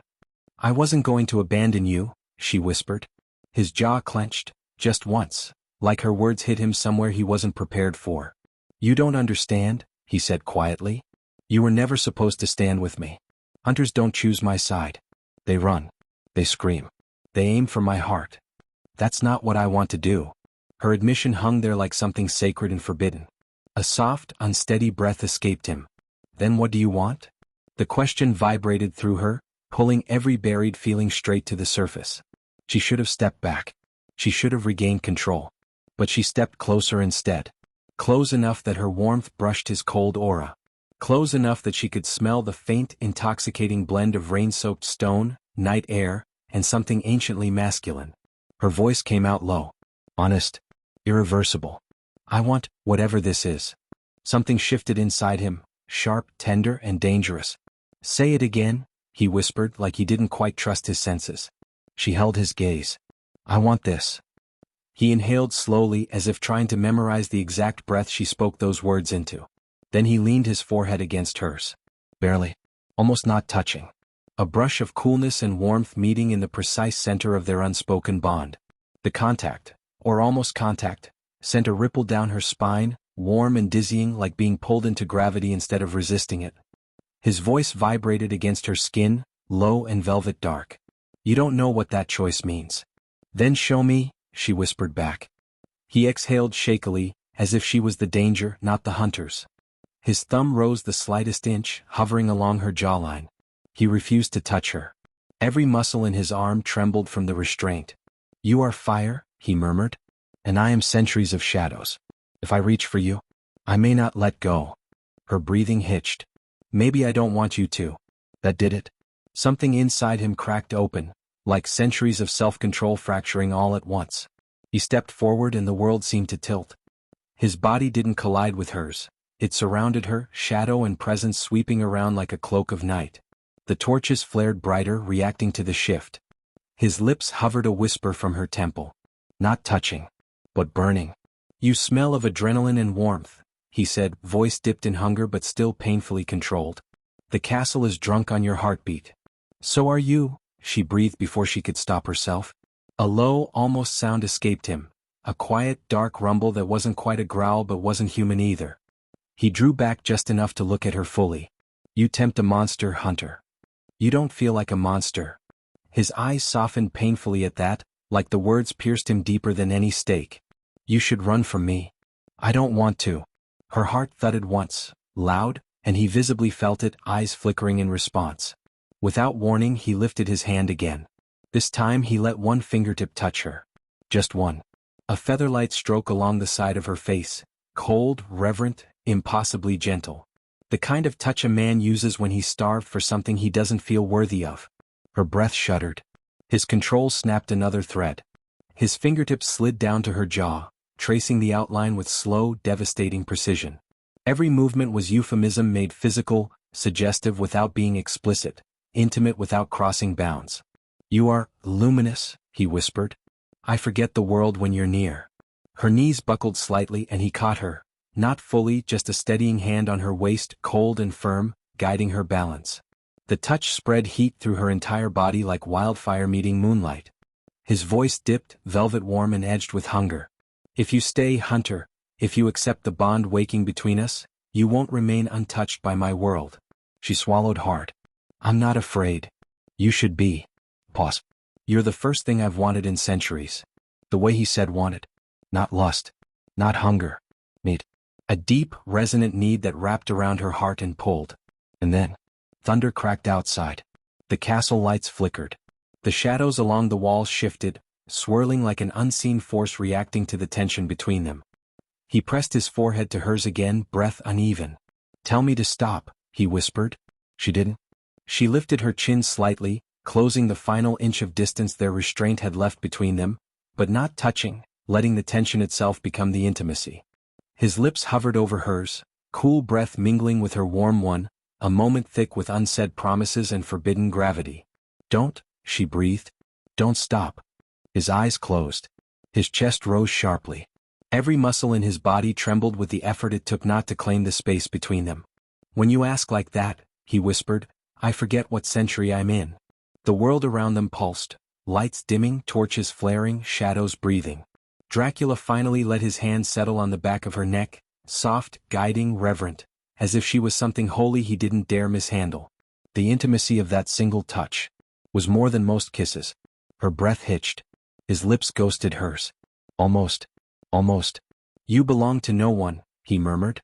"I wasn't going to abandon you," she whispered. His jaw clenched, just once, like her words hit him somewhere he wasn't prepared for. "You don't understand," he said quietly. "You were never supposed to stand with me. Hunters don't choose my side. They run. They scream. They aim for my heart. That's not what I want to do." Her admission hung there like something sacred and forbidden. A soft, unsteady breath escaped him. "Then what do you want?" The question vibrated through her, pulling every buried feeling straight to the surface. She should have stepped back. She should have regained control. But she stepped closer instead. Close enough that her warmth brushed his cold aura. Close enough that she could smell the faint, intoxicating blend of rain-soaked stone, night air, and something anciently masculine. Her voice came out low. Honest. Irreversible. "I want, whatever this is." Something shifted inside him, sharp, tender, and dangerous. "Say it again," he whispered like he didn't quite trust his senses. She held his gaze. "I want this." He inhaled slowly as if trying to memorize the exact breath she spoke those words into. Then he leaned his forehead against hers. Barely. Almost not touching. A brush of coolness and warmth meeting in the precise center of their unspoken bond. The contact, or almost contact, sent a ripple down her spine, warm and dizzying like being pulled into gravity instead of resisting it. His voice vibrated against her skin, low and velvet dark. "You don't know what that choice means." "Then show me," she whispered back. He exhaled shakily, as if she was the danger, not the hunters. His thumb rose the slightest inch, hovering along her jawline. He refused to touch her. Every muscle in his arm trembled from the restraint. "You are fire," he murmured. "And I am centuries of shadows. If I reach for you, I may not let go." Her breathing hitched. "Maybe I don't want you to." That did it. Something inside him cracked open, like centuries of self-control fracturing all at once. He stepped forward and the world seemed to tilt. His body didn't collide with hers. It surrounded her, shadow and presence sweeping around like a cloak of night. The torches flared brighter, reacting to the shift. His lips hovered a whisper from her temple. Not touching, but burning. "You smell of adrenaline and warmth," he said, voice dipped in hunger but still painfully controlled. "The castle is drunk on your heartbeat." "So are you," she breathed before she could stop herself. A low, almost sound escaped him. A quiet, dark rumble that wasn't quite a growl but wasn't human either. He drew back just enough to look at her fully. "You tempt a monster, Hunter. You don't feel like a monster." His eyes softened painfully at that, like the words pierced him deeper than any stake. "You should run from me." "I don't want to." Her heart thudded once, loud, and he visibly felt it, eyes flickering in response. Without warning he lifted his hand again. This time he let one fingertip touch her. Just one. A featherlight stroke along the side of her face, cold, reverent, impossibly gentle. The kind of touch a man uses when he's starved for something he doesn't feel worthy of. Her breath shuddered. His control snapped another thread. His fingertips slid down to her jaw, tracing the outline with slow, devastating precision. Every movement was euphemism made physical, suggestive without being explicit, intimate without crossing bounds. "You are luminous," he whispered. "I forget the world when you're near." Her knees buckled slightly and he caught her, not fully, just a steadying hand on her waist, cold and firm, guiding her balance. The touch spread heat through her entire body like wildfire meeting moonlight. His voice dipped, velvet warm and edged with hunger. If you stay, Hunter, if you accept the bond waking between us, you won't remain untouched by my world. She swallowed hard. I'm not afraid. You should be. Pause. You're the first thing I've wanted in centuries. The way he said wanted. Not lust. Not hunger. Need. A deep, resonant need that wrapped around her heart and pulled. And then, thunder cracked outside. The castle lights flickered. The shadows along the walls shifted, swirling like an unseen force reacting to the tension between them. He pressed his forehead to hers again, breath uneven. Tell me to stop, he whispered. She didn't. She lifted her chin slightly, closing the final inch of distance their restraint had left between them, but not touching, letting the tension itself become the intimacy. His lips hovered over hers, cool breath mingling with her warm one, a moment thick with unsaid promises and forbidden gravity. Don't, she breathed. Don't stop. His eyes closed. His chest rose sharply. Every muscle in his body trembled with the effort it took not to claim the space between them. When you ask like that, he whispered, I forget what century I'm in. The world around them pulsed, lights dimming, torches flaring, shadows breathing. Dracula finally let his hand settle on the back of her neck, soft, guiding, reverent, as if she was something holy he didn't dare mishandle. The intimacy of that single touch was more than most kisses. Her breath hitched. His lips ghosted hers. Almost. You belong to no one, he murmured.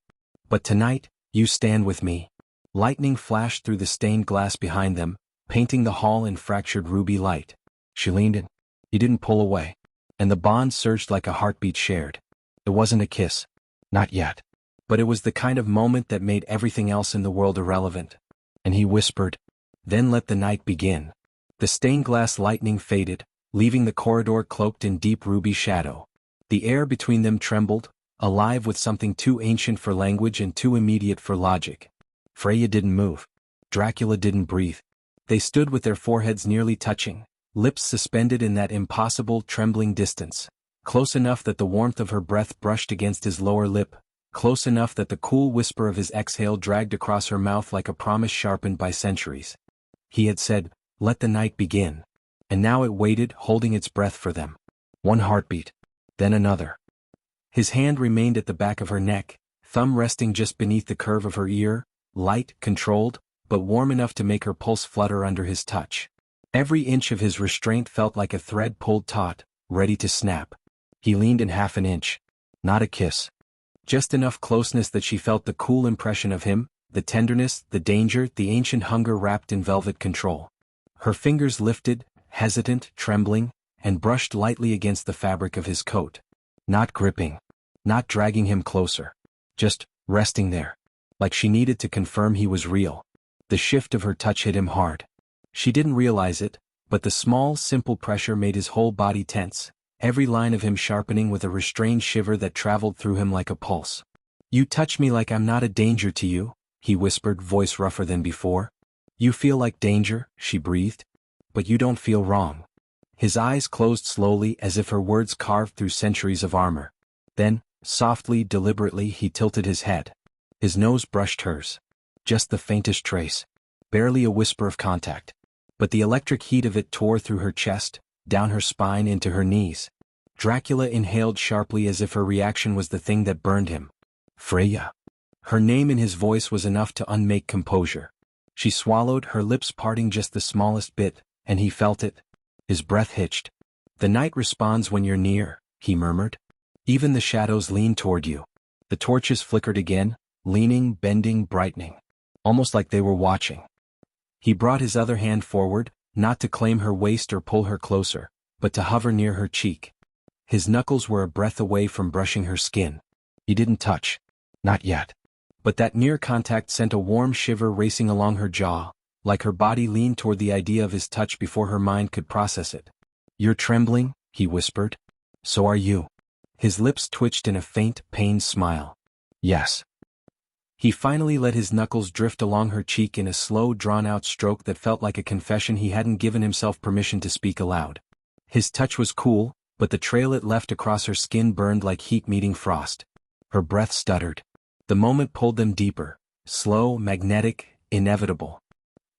But tonight, you stand with me. Lightning flashed through the stained glass behind them, painting the hall in fractured ruby light. She leaned in. He didn't pull away. And the bond surged like a heartbeat shared. It wasn't a kiss. Not yet. But it was the kind of moment that made everything else in the world irrelevant. And he whispered, then let the night begin. The stained glass lightning faded, leaving the corridor cloaked in deep ruby shadow. The air between them trembled, alive with something too ancient for language and too immediate for logic. Freya didn't move. Dracula didn't breathe. They stood with their foreheads nearly touching, lips suspended in that impossible, trembling distance, close enough that the warmth of her breath brushed against his lower lip, close enough that the cool whisper of his exhale dragged across her mouth like a promise sharpened by centuries. He had said, let the night begin. And now it waited, holding its breath for them. One heartbeat. Then another. His hand remained at the back of her neck, thumb resting just beneath the curve of her ear, light, controlled, but warm enough to make her pulse flutter under his touch. Every inch of his restraint felt like a thread pulled taut, ready to snap. He leaned in half an inch. Not a kiss. Just enough closeness that she felt the cool impression of him, the tenderness, the danger, the ancient hunger wrapped in velvet control. Her fingers lifted, hesitant, trembling, and brushed lightly against the fabric of his coat. Not gripping. Not dragging him closer. Just resting there. Like she needed to confirm he was real. The shift of her touch hit him hard. She didn't realize it, but the small, simple pressure made his whole body tense, every line of him sharpening with a restrained shiver that traveled through him like a pulse. You touch me like I'm not a danger to you, he whispered, voice rougher than before. You feel like danger, she breathed. But you don't feel wrong. His eyes closed slowly as if her words carved through centuries of armor. Then, softly, deliberately, he tilted his head. His nose brushed hers. Just the faintest trace. Barely a whisper of contact. But the electric heat of it tore through her chest, down her spine into her knees. Dracula inhaled sharply as if her reaction was the thing that burned him. Freya. Her name in his voice was enough to unmake composure. She swallowed, her lips parting just the smallest bit, and he felt it. His breath hitched. The night responds when you're near, he murmured. Even the shadows lean toward you. The torches flickered again, leaning, bending, brightening. Almost like they were watching. He brought his other hand forward, not to claim her waist or pull her closer, but to hover near her cheek. His knuckles were a breath away from brushing her skin. He didn't touch. Not yet. But that near contact sent a warm shiver racing along her jaw, like her body leaned toward the idea of his touch before her mind could process it. You're trembling, he whispered. So are you. His lips twitched in a faint, pained smile. Yes. He finally let his knuckles drift along her cheek in a slow, drawn-out stroke that felt like a confession he hadn't given himself permission to speak aloud. His touch was cool, but the trail it left across her skin burned like heat meeting frost. Her breath stuttered. The moment pulled them deeper, slow, magnetic, inevitable.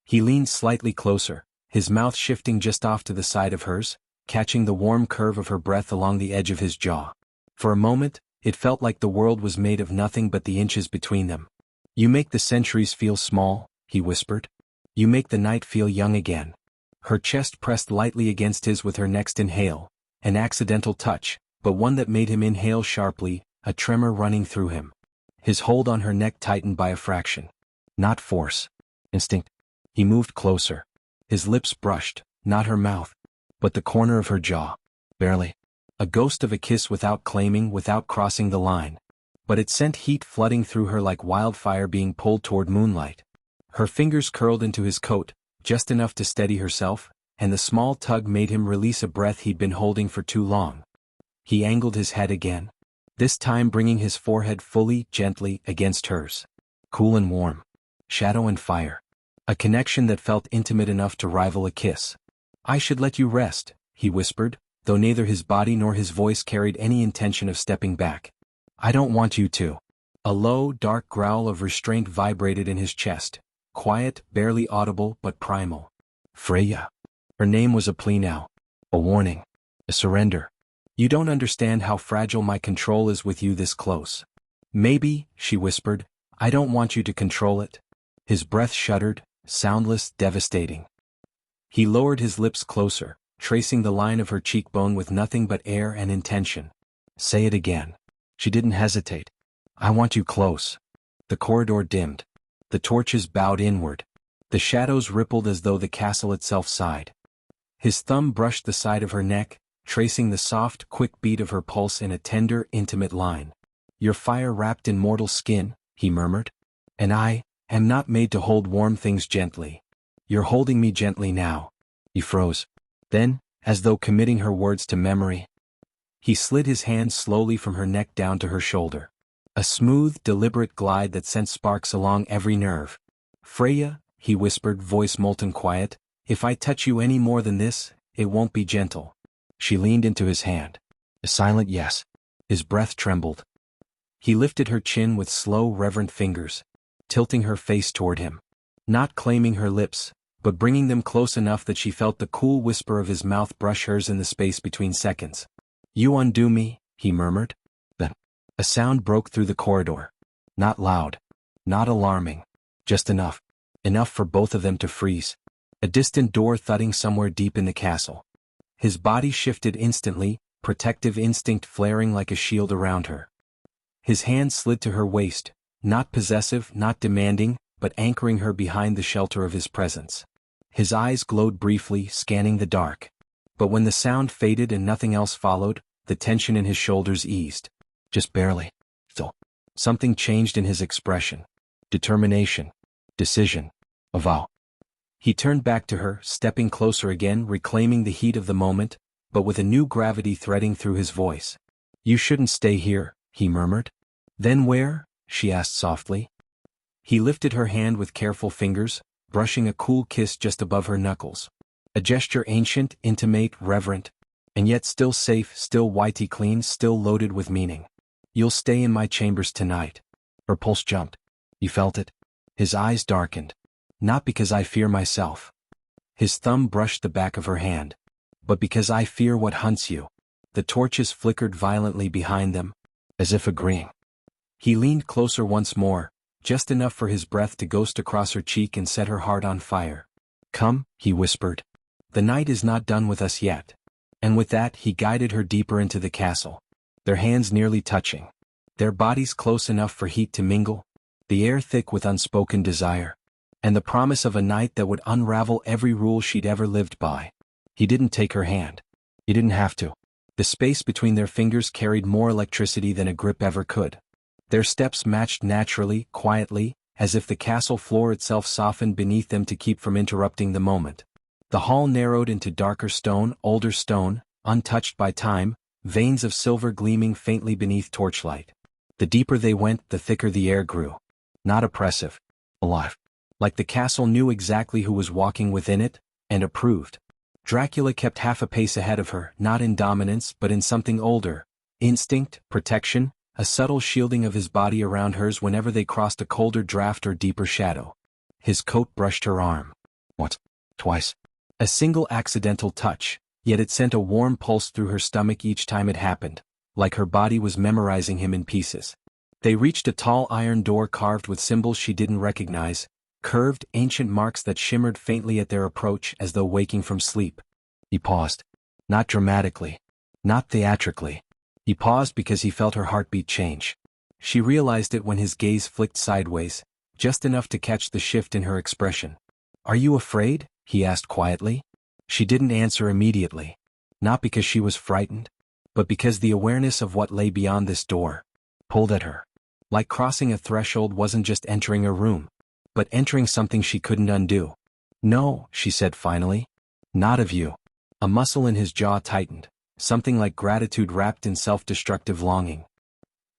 He leaned slightly closer, his mouth shifting just off to the side of hers, catching the warm curve of her breath along the edge of his jaw. For a moment, it felt like the world was made of nothing but the inches between them. "You make the centuries feel small," he whispered. "You make the night feel young again." Her chest pressed lightly against his with her next inhale, an accidental touch, but one that made him inhale sharply, a tremor running through him. His hold on her neck tightened by a fraction. Not force. Instinct. He moved closer. His lips brushed, not her mouth, but the corner of her jaw. Barely. A ghost of a kiss without claiming, without crossing the line. But it sent heat flooding through her like wildfire being pulled toward moonlight. Her fingers curled into his coat, just enough to steady herself, and the small tug made him release a breath he'd been holding for too long. He angled his head again, this time bringing his forehead fully, gently, against hers. Cool and warm. Shadow and fire. A connection that felt intimate enough to rival a kiss. "I should let you rest," he whispered, though neither his body nor his voice carried any intention of stepping back. "I don't want you to." A low, dark growl of restraint vibrated in his chest, quiet, barely audible but primal. Freya. Her name was a plea now. A warning. A surrender. "You don't understand how fragile my control is with you this close." "Maybe," she whispered, "I don't want you to control it." His breath shuddered, soundless, devastating. He lowered his lips closer, tracing the line of her cheekbone with nothing but air and intention. "Say it again." She didn't hesitate. "I want you close." The corridor dimmed. The torches bowed inward. The shadows rippled as though the castle itself sighed. His thumb brushed the side of her neck, tracing the soft, quick beat of her pulse in a tender, intimate line. "Your fire wrapped in mortal skin," he murmured. "And I am not made to hold warm things gently. You're holding me gently now." He froze. Then, as though committing her words to memory, he slid his hand slowly from her neck down to her shoulder. A smooth, deliberate glide that sent sparks along every nerve. "Freya," he whispered, voice molten quiet, "if I touch you any more than this, it won't be gentle." She leaned into his hand. A silent yes. His breath trembled. He lifted her chin with slow, reverent fingers, tilting her face toward him. Not claiming her lips, but bringing them close enough that she felt the cool whisper of his mouth brush hers in the space between seconds. "You undo me," he murmured. Then, a sound broke through the corridor. Not loud. Not alarming. Just enough. Enough for both of them to freeze. A distant door thudding somewhere deep in the castle. His body shifted instantly, protective instinct flaring like a shield around her. His hand slid to her waist, not possessive, not demanding, but anchoring her behind the shelter of his presence. His eyes glowed briefly, scanning the dark. But when the sound faded and nothing else followed, the tension in his shoulders eased. Just barely. So, something changed in his expression. Determination. Decision. A vow. He turned back to her, stepping closer again, reclaiming the heat of the moment, but with a new gravity threading through his voice. "You shouldn't stay here," he murmured. "Then where?" she asked softly. He lifted her hand with careful fingers, brushing a cool kiss just above her knuckles. A gesture ancient, intimate, reverent, and yet still safe, still whitey clean, still loaded with meaning. "You'll stay in my chambers tonight." Her pulse jumped. He felt it. His eyes darkened. "Not because I fear myself." His thumb brushed the back of her hand. "But because I fear what hunts you." The torches flickered violently behind them, as if agreeing. He leaned closer once more, just enough for his breath to ghost across her cheek and set her heart on fire. "Come," he whispered. "The night is not done with us yet." And with that he guided her deeper into the castle, their hands nearly touching, their bodies close enough for heat to mingle, the air thick with unspoken desire, and the promise of a night that would unravel every rule she'd ever lived by. He didn't take her hand. He didn't have to. The space between their fingers carried more electricity than a grip ever could. Their steps matched naturally, quietly, as if the castle floor itself softened beneath them to keep from interrupting the moment. The hall narrowed into darker stone, older stone, untouched by time, veins of silver gleaming faintly beneath torchlight. The deeper they went, the thicker the air grew. Not oppressive. Alive. Like the castle knew exactly who was walking within it, and approved. Dracula kept half a pace ahead of her, not in dominance but in something older. Instinct, protection, a subtle shielding of his body around hers whenever they crossed a colder draft or deeper shadow. His coat brushed her arm. Once. Twice. A single accidental touch, yet it sent a warm pulse through her stomach each time it happened, like her body was memorizing him in pieces. They reached a tall iron door carved with symbols she didn't recognize, curved, ancient marks that shimmered faintly at their approach as though waking from sleep. He paused. Not dramatically. Not theatrically. He paused because he felt her heartbeat change. She realized it when his gaze flicked sideways, just enough to catch the shift in her expression. "Are you afraid?" he asked quietly. She didn't answer immediately. Not because she was frightened, but because the awareness of what lay beyond this door pulled at her. Like crossing a threshold wasn't just entering a room, but entering something she couldn't undo. "No," she said finally. "Not of you." A muscle in his jaw tightened, something like gratitude wrapped in self-destructive longing.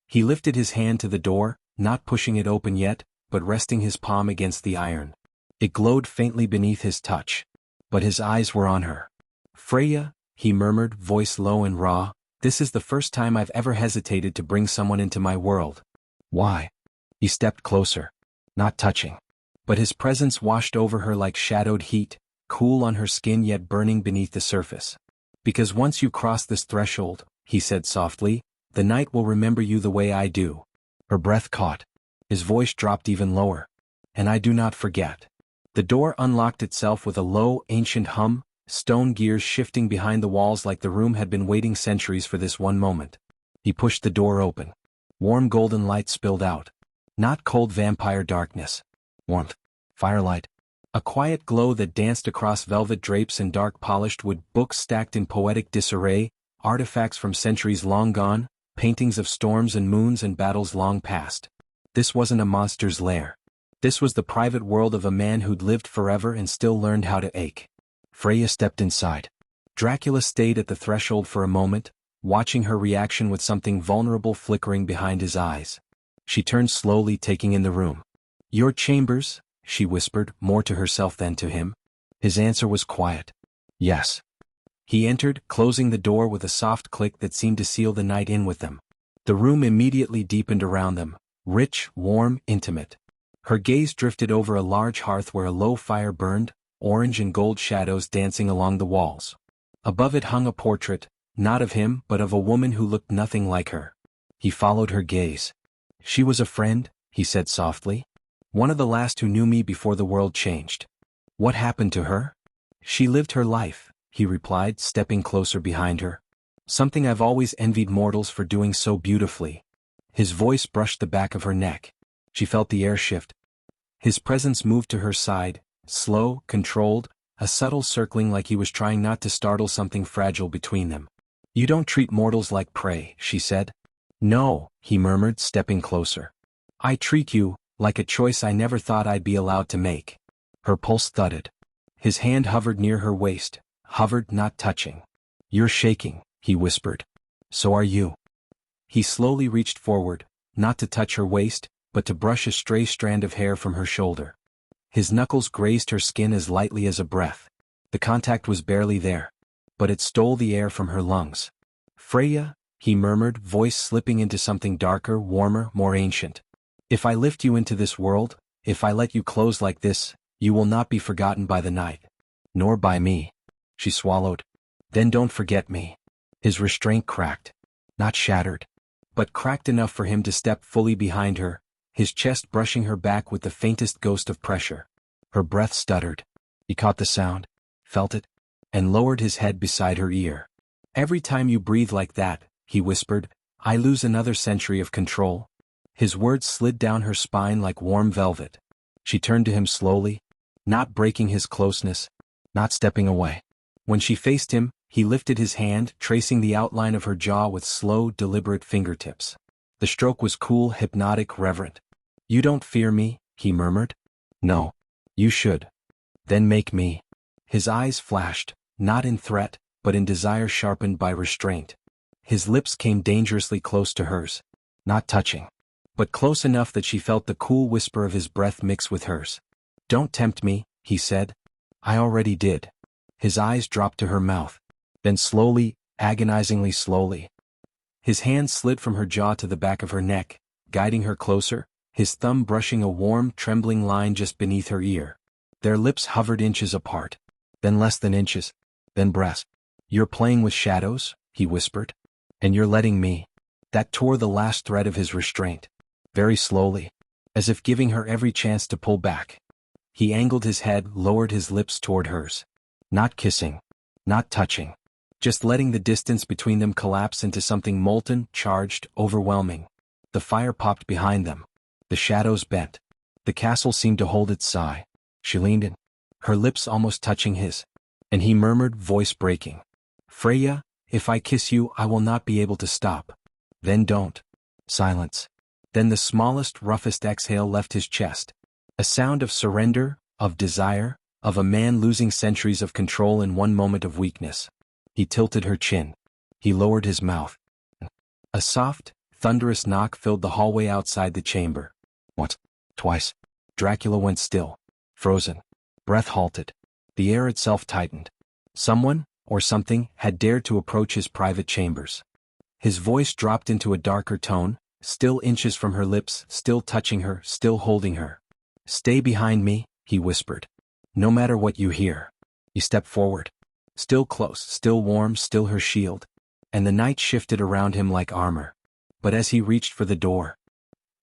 He lifted his hand to the door, not pushing it open yet, but resting his palm against the iron. It glowed faintly beneath his touch, but his eyes were on her. "Freya," he murmured, voice low and raw, "this is the first time I've ever hesitated to bring someone into my world." "Why?" He stepped closer. Not touching. But his presence washed over her like shadowed heat, cool on her skin yet burning beneath the surface. "Because once you cross this threshold," he said softly, "the night will remember you the way I do." Her breath caught. His voice dropped even lower. "And I do not forget." The door unlocked itself with a low, ancient hum, stone gears shifting behind the walls like the room had been waiting centuries for this one moment. He pushed the door open. Warm golden light spilled out. Not cold vampire darkness. Warmth. Firelight. A quiet glow that danced across velvet drapes and dark polished wood, books stacked in poetic disarray, artifacts from centuries long gone, paintings of storms and moons and battles long past. This wasn't a monster's lair. This was the private world of a man who'd lived forever and still learned how to ache. Freya stepped inside. Dracula stayed at the threshold for a moment, watching her reaction with something vulnerable flickering behind his eyes. She turned slowly, taking in the room. "Your chambers?" she whispered, more to herself than to him. His answer was quiet. "Yes." He entered, closing the door with a soft click that seemed to seal the night in with them. The room immediately deepened around them, rich, warm, intimate. Her gaze drifted over a large hearth where a low fire burned, orange and gold shadows dancing along the walls. Above it hung a portrait, not of him but of a woman who looked nothing like her. He followed her gaze. "She was a friend," he said softly. "One of the last who knew me before the world changed." "What happened to her?" "She lived her life," he replied, stepping closer behind her. "Something I've always envied mortals for doing so beautifully." His voice brushed the back of her neck. She felt the air shift. His presence moved to her side, slow, controlled, a subtle circling like he was trying not to startle something fragile between them. "You don't treat mortals like prey," she said. "No," he murmured, stepping closer. "I treat you like a choice I never thought I'd be allowed to make." Her pulse thudded. His hand hovered near her waist, hovered, not touching. "You're shaking," he whispered. "So are you." He slowly reached forward, not to touch her waist, but to brush a stray strand of hair from her shoulder. His knuckles grazed her skin as lightly as a breath. The contact was barely there, but it stole the air from her lungs. "Freya," he murmured, voice slipping into something darker, warmer, more ancient. "If I lift you into this world, if I let you close like this, you will not be forgotten by the night. Nor by me." She swallowed. "Then don't forget me." His restraint cracked. Not shattered, but cracked enough for him to step fully behind her, his chest brushing her back with the faintest ghost of pressure. Her breath stuttered. He caught the sound, felt it, and lowered his head beside her ear. "Every time you breathe like that," he whispered, "I lose another century of control." His words slid down her spine like warm velvet. She turned to him slowly, not breaking his closeness, not stepping away. When she faced him, he lifted his hand, tracing the outline of her jaw with slow, deliberate fingertips. The stroke was cool, hypnotic, reverent. "You don't fear me," he murmured. "No. You should. Then make me." His eyes flashed, not in threat, but in desire sharpened by restraint. His lips came dangerously close to hers, not touching, but close enough that she felt the cool whisper of his breath mix with hers. "Don't tempt me," he said. "I already did." His eyes dropped to her mouth. Then slowly, agonizingly slowly. His hand slid from her jaw to the back of her neck, guiding her closer, his thumb brushing a warm, trembling line just beneath her ear. Their lips hovered inches apart. Then less than inches. Then breaths. "You're playing with shadows," he whispered. "And you're letting me." That tore the last thread of his restraint. Very slowly, as if giving her every chance to pull back, he angled his head, lowered his lips toward hers. Not kissing. Not touching. Just letting the distance between them collapse into something molten, charged, overwhelming. The fire popped behind them. The shadows bent. The castle seemed to hold its sigh. She leaned in, her lips almost touching his. And he murmured, voice breaking. "Freya, if I kiss you, I will not be able to stop." "Then don't." Silence. Then the smallest, roughest exhale left his chest. A sound of surrender, of desire, of a man losing centuries of control in one moment of weakness. He tilted her chin. He lowered his mouth. A soft, thunderous knock filled the hallway outside the chamber. Once, twice. Dracula went still, frozen. Breath halted. The air itself tightened. Someone, or something, had dared to approach his private chambers. His voice dropped into a darker tone, still inches from her lips, still touching her, still holding her. "Stay behind me," he whispered. "No matter what you hear." He stepped forward. Still close, still warm, still her shield. And the night shifted around him like armor. But as he reached for the door,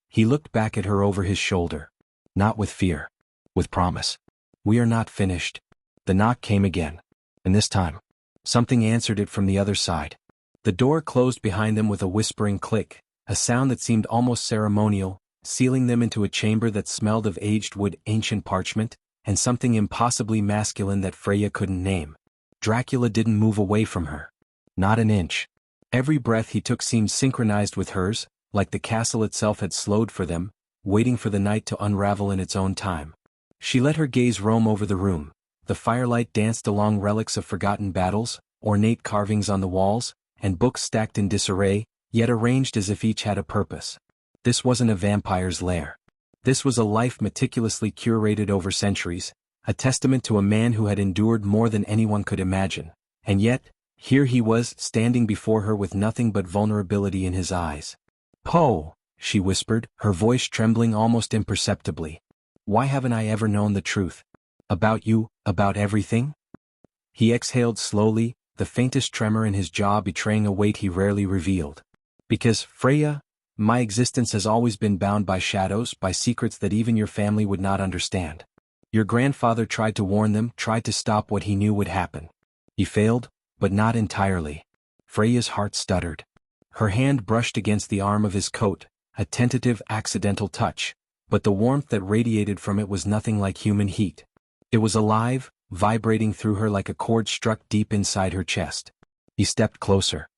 he looked back at her over his shoulder. Not with fear. With promise. "We are not finished." The knock came again. And this time, something answered it from the other side. The door closed behind them with a whispering click, a sound that seemed almost ceremonial, sealing them into a chamber that smelled of aged wood, ancient parchment, and something impossibly masculine that Freya couldn't name. Dracula didn't move away from her. Not an inch. Every breath he took seemed synchronized with hers, like the castle itself had slowed for them, waiting for the night to unravel in its own time. She let her gaze roam over the room. The firelight danced along relics of forgotten battles, ornate carvings on the walls, and books stacked in disarray, yet arranged as if each had a purpose. This wasn't a vampire's lair. This was a life meticulously curated over centuries, a testament to a man who had endured more than anyone could imagine. And yet, here he was, standing before her with nothing but vulnerability in his eyes. "Poe," she whispered, her voice trembling almost imperceptibly. "Why haven't I ever known the truth? About you, about everything?" He exhaled slowly, the faintest tremor in his jaw betraying a weight he rarely revealed. "Because, Freya, my existence has always been bound by shadows, by secrets that even your family would not understand. Your grandfather tried to warn them, tried to stop what he knew would happen. He failed, but not entirely." Freya's heart stuttered. Her hand brushed against the arm of his coat, a tentative, accidental touch, but the warmth that radiated from it was nothing like human heat. It was alive, vibrating through her like a chord struck deep inside her chest. He stepped closer.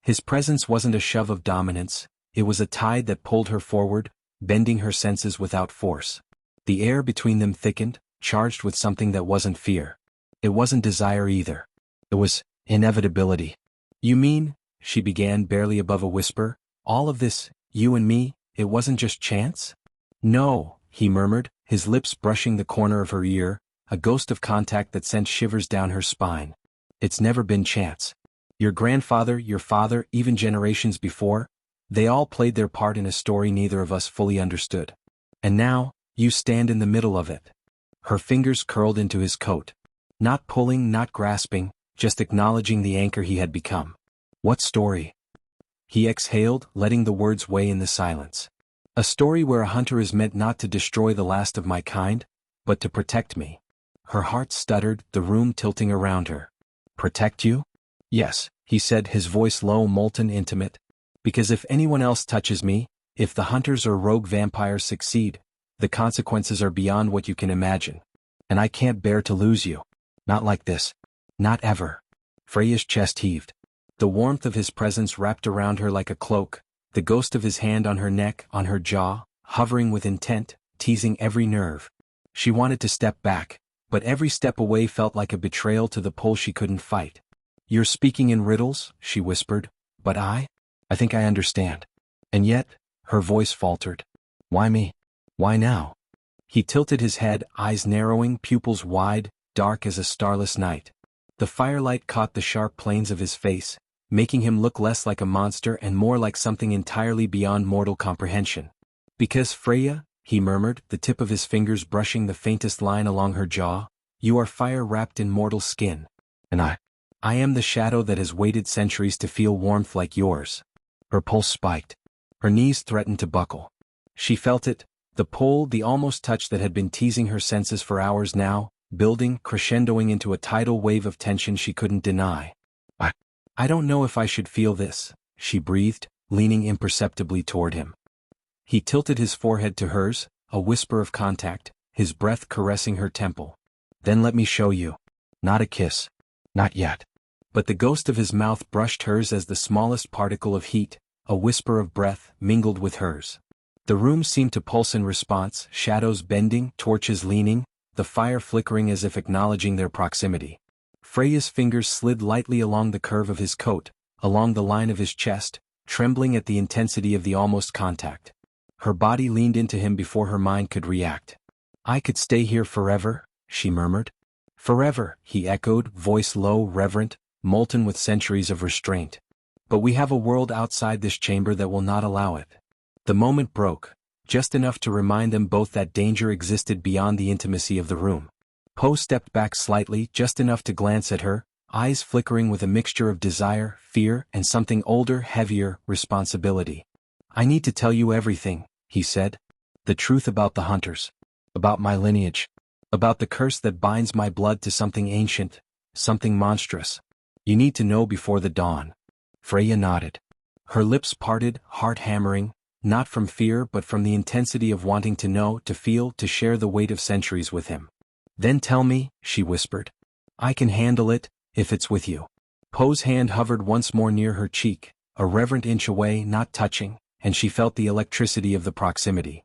His presence wasn't a shove of dominance, it was a tide that pulled her forward, bending her senses without force. The air between them thickened, charged with something that wasn't fear. It wasn't desire either. It was inevitability. "You mean," she began barely above a whisper, "all of this, you and me, it wasn't just chance?" "No," he murmured, his lips brushing the corner of her ear, a ghost of contact that sent shivers down her spine. "It's never been chance. Your grandfather, your father, even generations before, they all played their part in a story neither of us fully understood. And now, you stand in the middle of it." Her fingers curled into his coat. Not pulling, not grasping, just acknowledging the anchor he had become. "What story?" He exhaled, letting the words weigh in the silence. "A story where a hunter is meant not to destroy the last of my kind, but to protect me." Her heart stuttered, the room tilting around her. "Protect you?" "Yes," he said, his voice low, molten, intimate. "Because if anyone else touches me, if the hunters or rogue vampires succeed, the consequences are beyond what you can imagine. And I can't bear to lose you. Not like this. Not ever." Freya's chest heaved. The warmth of his presence wrapped around her like a cloak, the ghost of his hand on her neck, on her jaw, hovering with intent, teasing every nerve. She wanted to step back, but every step away felt like a betrayal to the pull she couldn't fight. "You're speaking in riddles," she whispered, "but I think I understand." And yet, her voice faltered. "Why me? Why now?" He tilted his head, eyes narrowing, pupils wide, dark as a starless night. The firelight caught the sharp planes of his face, making him look less like a monster and more like something entirely beyond mortal comprehension. "Because, Freya, he murmured, the tip of his fingers brushing the faintest line along her jaw. You are fire wrapped in mortal skin. And I am the shadow that has waited centuries to feel warmth like yours. Her pulse spiked. Her knees threatened to buckle. She felt it, the pull, the almost touch that had been teasing her senses for hours now, building, crescendoing into a tidal wave of tension she couldn't deny. I don't know if I should feel this, she breathed, leaning imperceptibly toward him. He tilted his forehead to hers, a whisper of contact, his breath caressing her temple. Then let me show you. Not a kiss. Not yet. But the ghost of his mouth brushed hers as the smallest particle of heat, a whisper of breath, mingled with hers. The room seemed to pulse in response, shadows bending, torches leaning, the fire flickering as if acknowledging their proximity. Freya's fingers slid lightly along the curve of his coat, along the line of his chest, trembling at the intensity of the almost contact. Her body leaned into him before her mind could react. I could stay here forever, she murmured. Forever, he echoed, voice low, reverent, molten with centuries of restraint. But we have a world outside this chamber that will not allow it. The moment broke, just enough to remind them both that danger existed beyond the intimacy of the room. Poe stepped back slightly, just enough to glance at her, eyes flickering with a mixture of desire, fear, and something older, heavier, responsibility. I need to tell you everything, he said. The truth about the hunters. About my lineage. About the curse that binds my blood to something ancient, something monstrous. You need to know before the dawn. Freya nodded. Her lips parted, heart hammering, not from fear but from the intensity of wanting to know, to feel, to share the weight of centuries with him. Then tell me, she whispered. I can handle it, if it's with you. Poe's hand hovered once more near her cheek, a reverent inch away, not touching, and she felt the electricity of the proximity.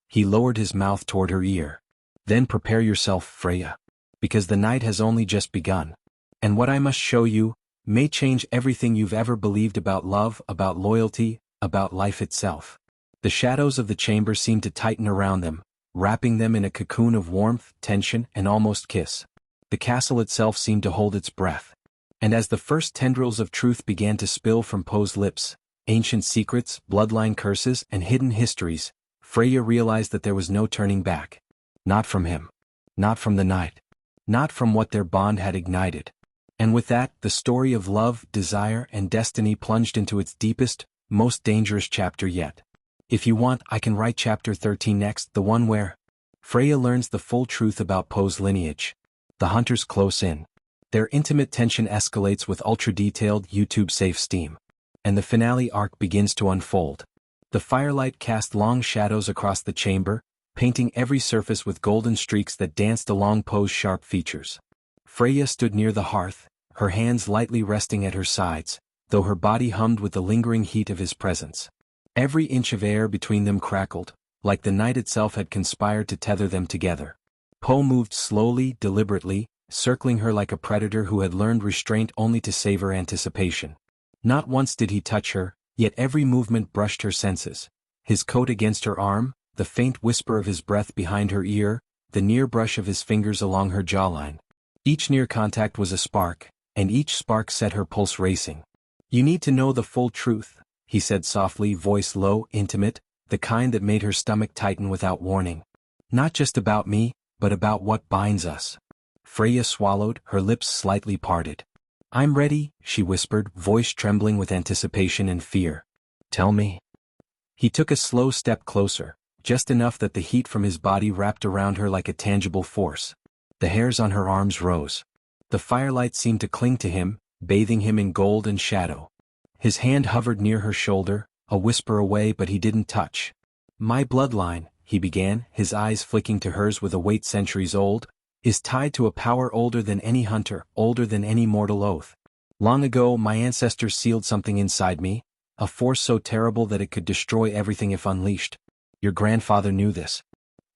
He lowered his mouth toward her ear. Then prepare yourself, Freya. Because the night has only just begun. And what I must show you may change everything you've ever believed about love, about loyalty, about life itself. The shadows of the chamber seemed to tighten around them, wrapping them in a cocoon of warmth, tension, and almost kiss. The castle itself seemed to hold its breath. And as the first tendrils of truth began to spill from Poe's lips, ancient secrets, bloodline curses, and hidden histories, Freya realized that there was no turning back. Not from him. Not from the night. Not from what their bond had ignited. And with that, the story of love, desire, and destiny plunged into its deepest, most dangerous chapter yet. If you want, I can write chapter 13 next, the one where Freya learns the full truth about Poe's lineage. The hunters close in. Their intimate tension escalates with ultra-detailed, YouTube-safe steam. And the finale arc begins to unfold. The firelight cast long shadows across the chamber, painting every surface with golden streaks that danced along Poe's sharp features. Freya stood near the hearth, her hands lightly resting at her sides, though her body hummed with the lingering heat of his presence. Every inch of air between them crackled, like the night itself had conspired to tether them together. Poe moved slowly, deliberately, circling her like a predator who had learned restraint only to savor anticipation. Not once did he touch her, yet every movement brushed her senses. His coat against her arm, the faint whisper of his breath behind her ear, the near brush of his fingers along her jawline. Each near contact was a spark, and each spark set her pulse racing. You need to know the full truth, he said softly, voice low, intimate, the kind that made her stomach tighten without warning. Not just about me, but about what binds us. Freya swallowed, her lips slightly parted. I'm ready, she whispered, voice trembling with anticipation and fear. Tell me. He took a slow step closer, just enough that the heat from his body wrapped around her like a tangible force. The hairs on her arms rose. The firelight seemed to cling to him, bathing him in gold and shadow. His hand hovered near her shoulder, a whisper away, but he didn't touch. My bloodline, he began, his eyes flicking to hers with a weight centuries old, is tied to a power older than any hunter, older than any mortal oath. Long ago my ancestors sealed something inside me, a force so terrible that it could destroy everything if unleashed. Your grandfather knew this.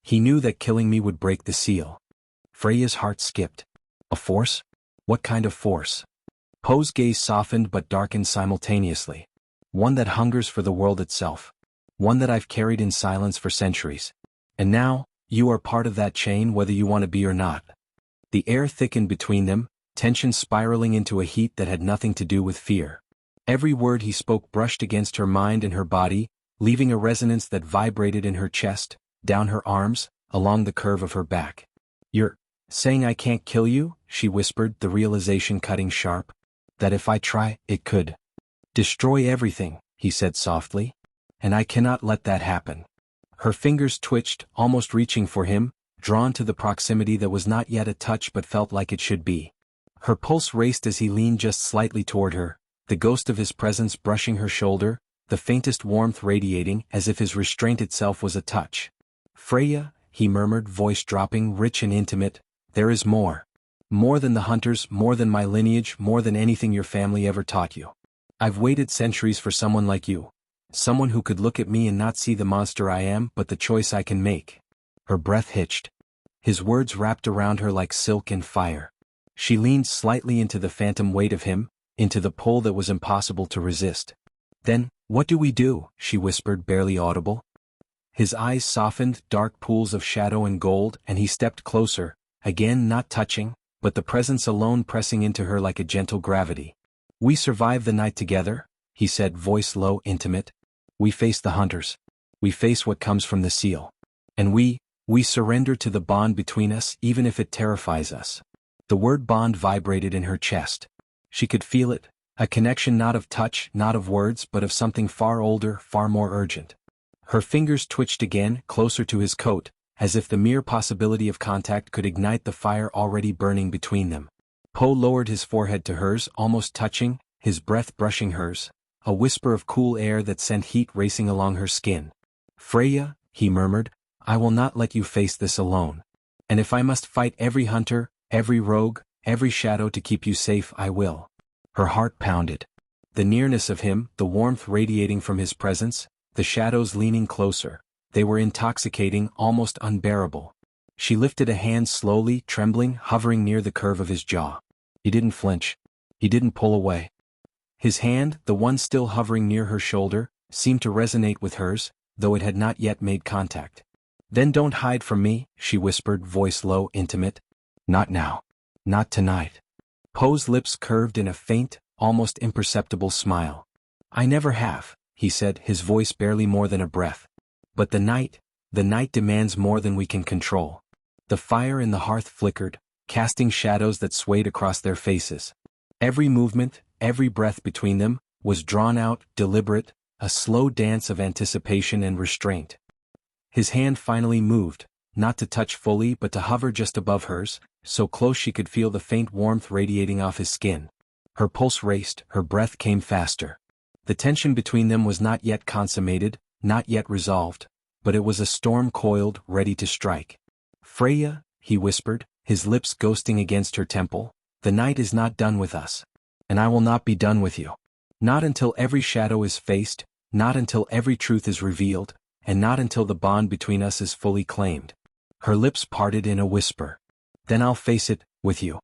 He knew that killing me would break the seal. Freya's heart skipped. A force? What kind of force? Poe's gaze softened but darkened simultaneously. One that hungers for the world itself. One that I've carried in silence for centuries. And now, you are part of that chain whether you want to be or not. The air thickened between them, tension spiraling into a heat that had nothing to do with fear. Every word he spoke brushed against her mind and her body, leaving a resonance that vibrated in her chest, down her arms, along the curve of her back. "You're saying I can't kill you?" she whispered, the realization cutting sharp. "That if I try, it could destroy everything," he said softly. "And I cannot let that happen." Her fingers twitched, almost reaching for him, drawn to the proximity that was not yet a touch but felt like it should be. Her pulse raced as he leaned just slightly toward her, the ghost of his presence brushing her shoulder, the faintest warmth radiating as if his restraint itself was a touch. "Freya," he murmured, voice dropping, rich and intimate, "there is more. More than the hunters, more than my lineage, more than anything your family ever taught you. I've waited centuries for someone like you. Someone who could look at me and not see the monster I am but the choice I can make." Her breath hitched. His words wrapped around her like silk and fire. She leaned slightly into the phantom weight of him, into the pull that was impossible to resist. "Then, what do we do?" she whispered, barely audible. His eyes softened, dark pools of shadow and gold, and he stepped closer, again not touching, but the presence alone pressing into her like a gentle gravity. "We survive the night together," he said, voice low, intimate. "We face the hunters. We face what comes from the seal. And we surrender to the bond between us even if it terrifies us." The word bond vibrated in her chest. She could feel it, a connection not of touch, not of words, but of something far older, far more urgent. Her fingers twitched again, closer to his coat, as if the mere possibility of contact could ignite the fire already burning between them. Poe lowered his forehead to hers, almost touching, his breath brushing hers, a whisper of cool air that sent heat racing along her skin. "Freya," he murmured, "I will not let you face this alone. And if I must fight every hunter, every rogue, every shadow to keep you safe, I will." Her heart pounded. The nearness of him, the warmth radiating from his presence, the shadows leaning closer, they were intoxicating, almost unbearable. She lifted a hand slowly, trembling, hovering near the curve of his jaw. He didn't flinch. He didn't pull away. His hand, the one still hovering near her shoulder, seemed to resonate with hers, though it had not yet made contact. "Then don't hide from me," she whispered, voice low, intimate. "Not now. Not tonight." Poe's lips curved in a faint, almost imperceptible smile. "I never have," he said, his voice barely more than a breath. "But the night demands more than we can control." The fire in the hearth flickered, casting shadows that swayed across their faces. Every movement, every breath between them, was drawn out, deliberate, a slow dance of anticipation and restraint. His hand finally moved, not to touch fully but to hover just above hers, so close she could feel the faint warmth radiating off his skin. Her pulse raced, her breath came faster. The tension between them was not yet consummated, not yet resolved, but it was a storm coiled, ready to strike. "Freya," he whispered, his lips ghosting against her temple, "the night is not done with us. And I will not be done with you. Not until every shadow is faced, not until every truth is revealed, and not until the bond between us is fully claimed." Her lips parted in a whisper. "Then I'll face it, with you."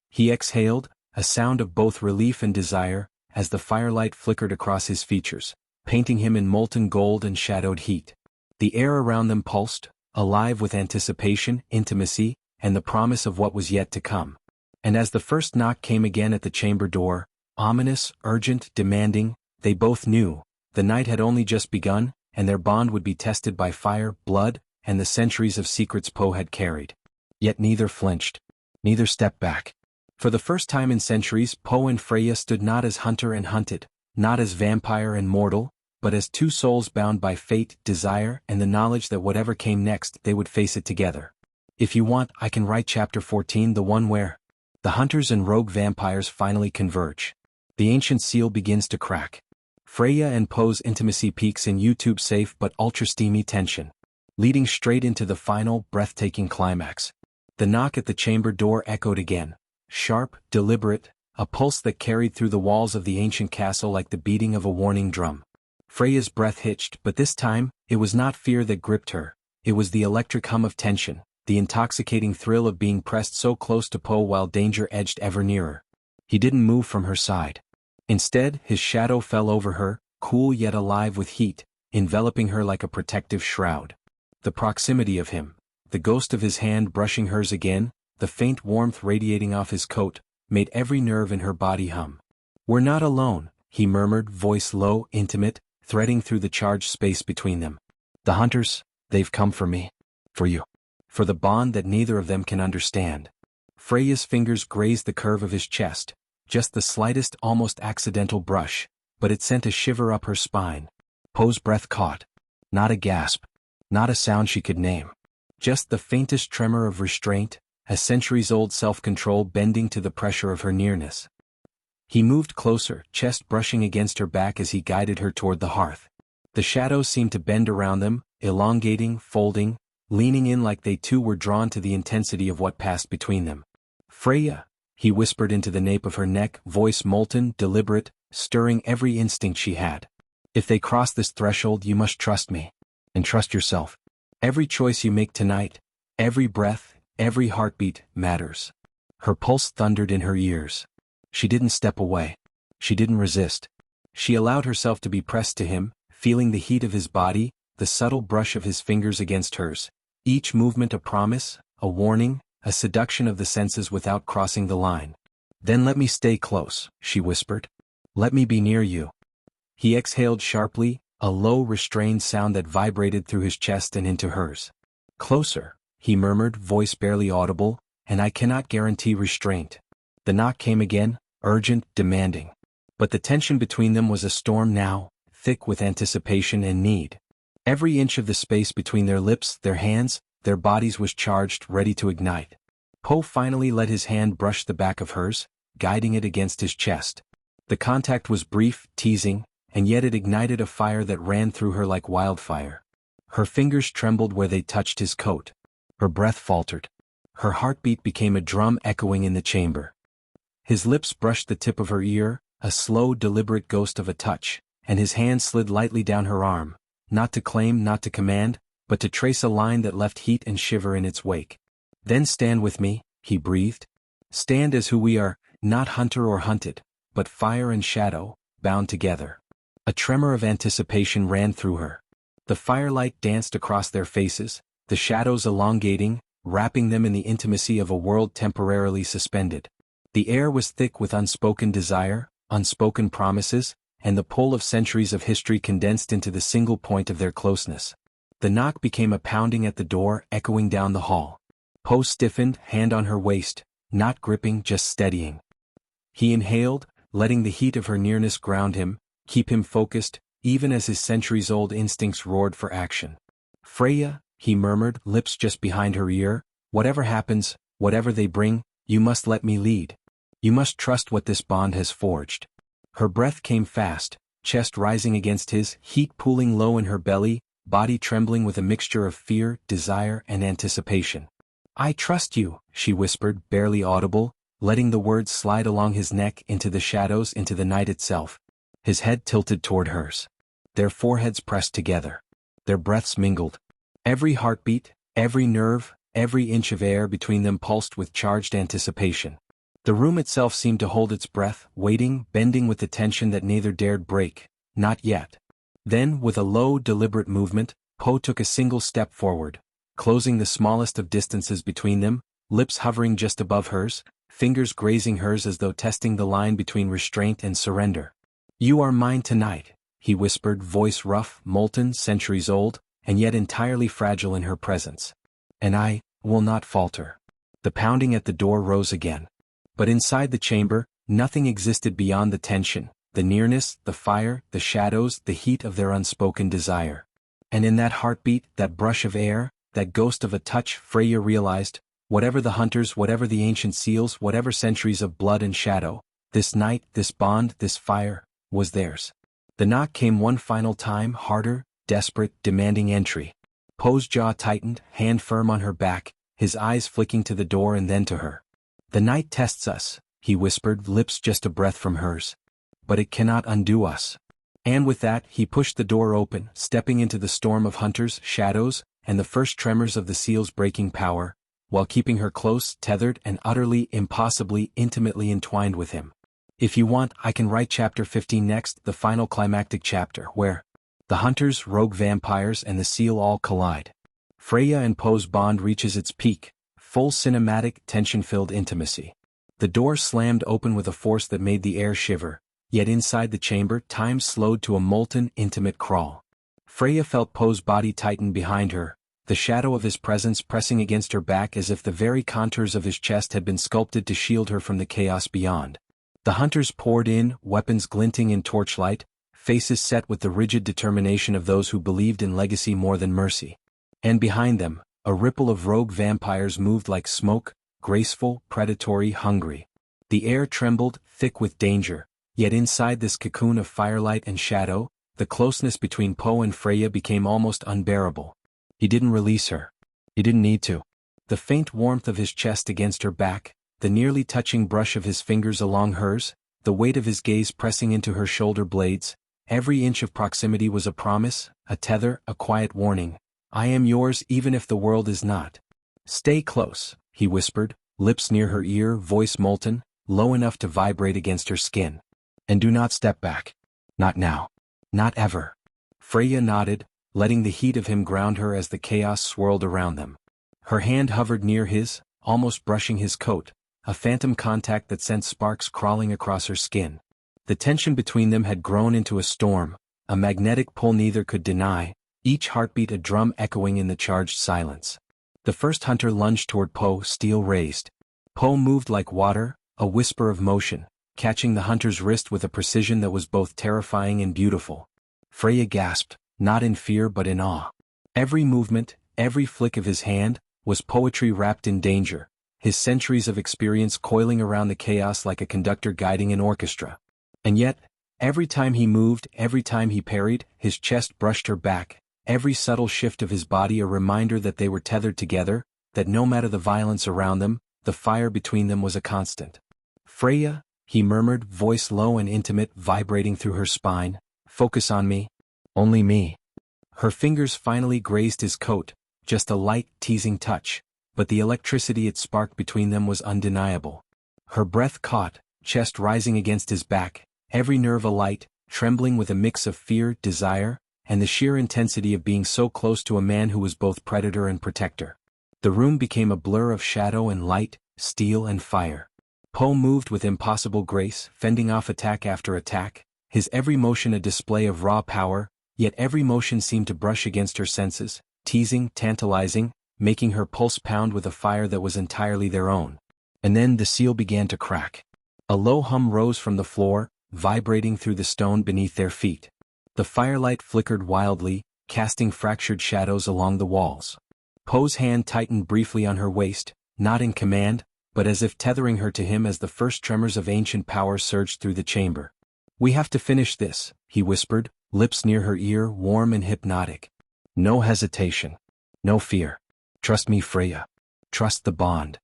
He exhaled, a sound of both relief and desire, as the firelight flickered across his features, painting him in molten gold and shadowed heat. The air around them pulsed, alive with anticipation, intimacy, and the promise of what was yet to come. And as the first knock came again at the chamber door, ominous, urgent, demanding, they both knew, the night had only just begun, and their bond would be tested by fire, blood, and the centuries of secrets Poe had carried. Yet neither flinched. Neither stepped back. For the first time in centuries, Poe and Freya stood not as hunter and hunted, not as vampire and mortal, but as two souls bound by fate, desire, and the knowledge that whatever came next, they would face it together. If you want, I can write chapter 14, the one where the hunters and rogue vampires finally converge. The ancient seal begins to crack. Freya and Poe's intimacy peaks in YouTube safe but ultra-steamy tension, leading straight into the final, breathtaking climax. The knock at the chamber door echoed again, sharp, deliberate, a pulse that carried through the walls of the ancient castle like the beating of a warning drum. Freya's breath hitched, but this time, it was not fear that gripped her, it was the electric hum of tension, the intoxicating thrill of being pressed so close to Poe while danger edged ever nearer. He didn't move from her side. Instead, his shadow fell over her, cool yet alive with heat, enveloping her like a protective shroud. The proximity of him, the ghost of his hand brushing hers again, the faint warmth radiating off his coat, made every nerve in her body hum. "We're not alone," he murmured, voice low, intimate, threading through the charged space between them. "The hunters, They've come for me. For you. For the bond that neither of them can understand. Freya's fingers grazed the curve of his chest, just the slightest, almost accidental brush, but it sent a shiver up her spine. Poe's breath caught. Not a gasp. Not a sound she could name. Just the faintest tremor of restraint, a centuries-old self-control bending to the pressure of her nearness. He moved closer, chest brushing against her back as he guided her toward the hearth. The shadows seemed to bend around them, elongating, folding, leaning in like they too were drawn to the intensity of what passed between them. Freya, he whispered into the nape of her neck, voice molten, deliberate, stirring every instinct she had. If they cross this threshold, you must trust me. And trust yourself. Every choice you make tonight, every breath, every heartbeat, matters. Her pulse thundered in her ears. She didn't step away. She didn't resist. She allowed herself to be pressed to him, feeling the heat of his body, the subtle brush of his fingers against hers. Each movement a promise, a warning, a seduction of the senses without crossing the line. Then let me stay close, she whispered. Let me be near you. He exhaled sharply, a low restrained sound that vibrated through his chest and into hers. Closer, he murmured, voice barely audible, and I cannot guarantee restraint. The knock came again, urgent, demanding. But the tension between them was a storm now, thick with anticipation and need. Every inch of the space between their lips, their hands, their bodies was charged, ready to ignite. Poe finally let his hand brush the back of hers, guiding it against his chest. The contact was brief, teasing, and yet it ignited a fire that ran through her like wildfire. Her fingers trembled where they touched his coat. Her breath faltered. Her heartbeat became a drum echoing in the chamber. His lips brushed the tip of her ear, a slow, deliberate ghost of a touch, and his hand slid lightly down her arm, not to claim, not to command, but to trace a line that left heat and shiver in its wake. Then stand with me, he breathed. Stand as who we are, not hunter or hunted, but fire and shadow, bound together. A tremor of anticipation ran through her. The firelight danced across their faces, the shadows elongating, wrapping them in the intimacy of a world temporarily suspended. The air was thick with unspoken desire, unspoken promises, and the pull of centuries of history condensed into the single point of their closeness. The knock became a pounding at the door, echoing down the hall. Poe stiffened, hand on her waist, not gripping, just steadying. He inhaled, letting the heat of her nearness ground him, keep him focused, even as his centuries-old instincts roared for action. Freya, he murmured, lips just behind her ear, whatever happens, whatever they bring, you must let me lead. You must trust what this bond has forged. Her breath came fast, chest rising against his, heat pooling low in her belly, body trembling with a mixture of fear, desire, and anticipation. I trust you, she whispered, barely audible, letting the words slide along his neck into the shadows, into the night itself. His head tilted toward hers. Their foreheads pressed together. Their breaths mingled. Every heartbeat, every nerve, every inch of air between them pulsed with charged anticipation. The room itself seemed to hold its breath, waiting, bending with the tension that neither dared break. Not yet. Then, with a low, deliberate movement, Poe took a single step forward, closing the smallest of distances between them, lips hovering just above hers, fingers grazing hers as though testing the line between restraint and surrender. You are mine tonight, he whispered, voice rough, molten, centuries old, and yet entirely fragile in her presence. And I will not falter. The pounding at the door rose again. But inside the chamber, nothing existed beyond the tension, the nearness, the fire, the shadows, the heat of their unspoken desire. And in that heartbeat, that brush of air, that ghost of a touch, Freya realized, whatever the hunters, whatever the ancient seals, whatever centuries of blood and shadow, this night, this bond, this fire, was theirs. The knock came one final time, harder, desperate, demanding entry. Poe's jaw tightened, hand firm on her back, his eyes flicking to the door and then to her. The night tests us, he whispered, lips just a breath from hers. But it cannot undo us. And with that, he pushed the door open, stepping into the storm of hunters, shadows, and the first tremors of the seal's breaking power, while keeping her close, tethered, and utterly, impossibly, intimately entwined with him. If you want, I can write chapter 15 next, the final climactic chapter, where the hunters, rogue vampires, and the seal all collide. Freya and Poe's bond reaches its peak, full cinematic, tension-filled intimacy. The door slammed open with a force that made the air shiver, yet inside the chamber, time slowed to a molten, intimate crawl. Freya felt Poe's body tighten behind her, the shadow of his presence pressing against her back as if the very contours of his chest had been sculpted to shield her from the chaos beyond. The hunters poured in, weapons glinting in torchlight, faces set with the rigid determination of those who believed in legacy more than mercy. And behind them, a ripple of rogue vampires moved like smoke, graceful, predatory, hungry. The air trembled, thick with danger, yet inside this cocoon of firelight and shadow, the closeness between Poe and Freya became almost unbearable. He didn't release her. He didn't need to. The faint warmth of his chest against her back, the nearly touching brush of his fingers along hers, the weight of his gaze pressing into her shoulder blades, every inch of proximity was a promise, a tether, a quiet warning. I am yours even if the world is not. Stay close, he whispered, lips near her ear, voice molten, low enough to vibrate against her skin. And do not step back. Not now. Not ever. Freya nodded, letting the heat of him ground her as the chaos swirled around them. Her hand hovered near his, almost brushing his coat, a phantom contact that sent sparks crawling across her skin. The tension between them had grown into a storm, a magnetic pull neither could deny, each heartbeat a drum echoing in the charged silence. The first hunter lunged toward Poe, steel raised. Poe moved like water, a whisper of motion, catching the hunter's wrist with a precision that was both terrifying and beautiful. Freya gasped, not in fear but in awe. Every movement, every flick of his hand, was poetry wrapped in danger, his centuries of experience coiling around the chaos like a conductor guiding an orchestra. And yet, every time he moved, every time he parried, his chest brushed her back, every subtle shift of his body a reminder that they were tethered together, that no matter the violence around them, the fire between them was a constant. Freya, he murmured, voice low and intimate, vibrating through her spine, focus on me. Only me. Her fingers finally grazed his coat, just a light, teasing touch, but the electricity it sparked between them was undeniable. Her breath caught, chest rising against his back, every nerve alight, trembling with a mix of fear, desire, and the sheer intensity of being so close to a man who was both predator and protector. The room became a blur of shadow and light, steel and fire. Poe moved with impossible grace, fending off attack after attack, his every motion a display of raw power, yet every motion seemed to brush against her senses, teasing, tantalizing, making her pulse pound with a fire that was entirely their own. And then the seal began to crack. A low hum rose from the floor, vibrating through the stone beneath their feet. The firelight flickered wildly, casting fractured shadows along the walls. Poe's hand tightened briefly on her waist, not in command, but as if tethering her to him as the first tremors of ancient power surged through the chamber. We have to finish this, he whispered, lips near her ear, warm and hypnotic. No hesitation. No fear. Trust me, Freya. Trust the bond.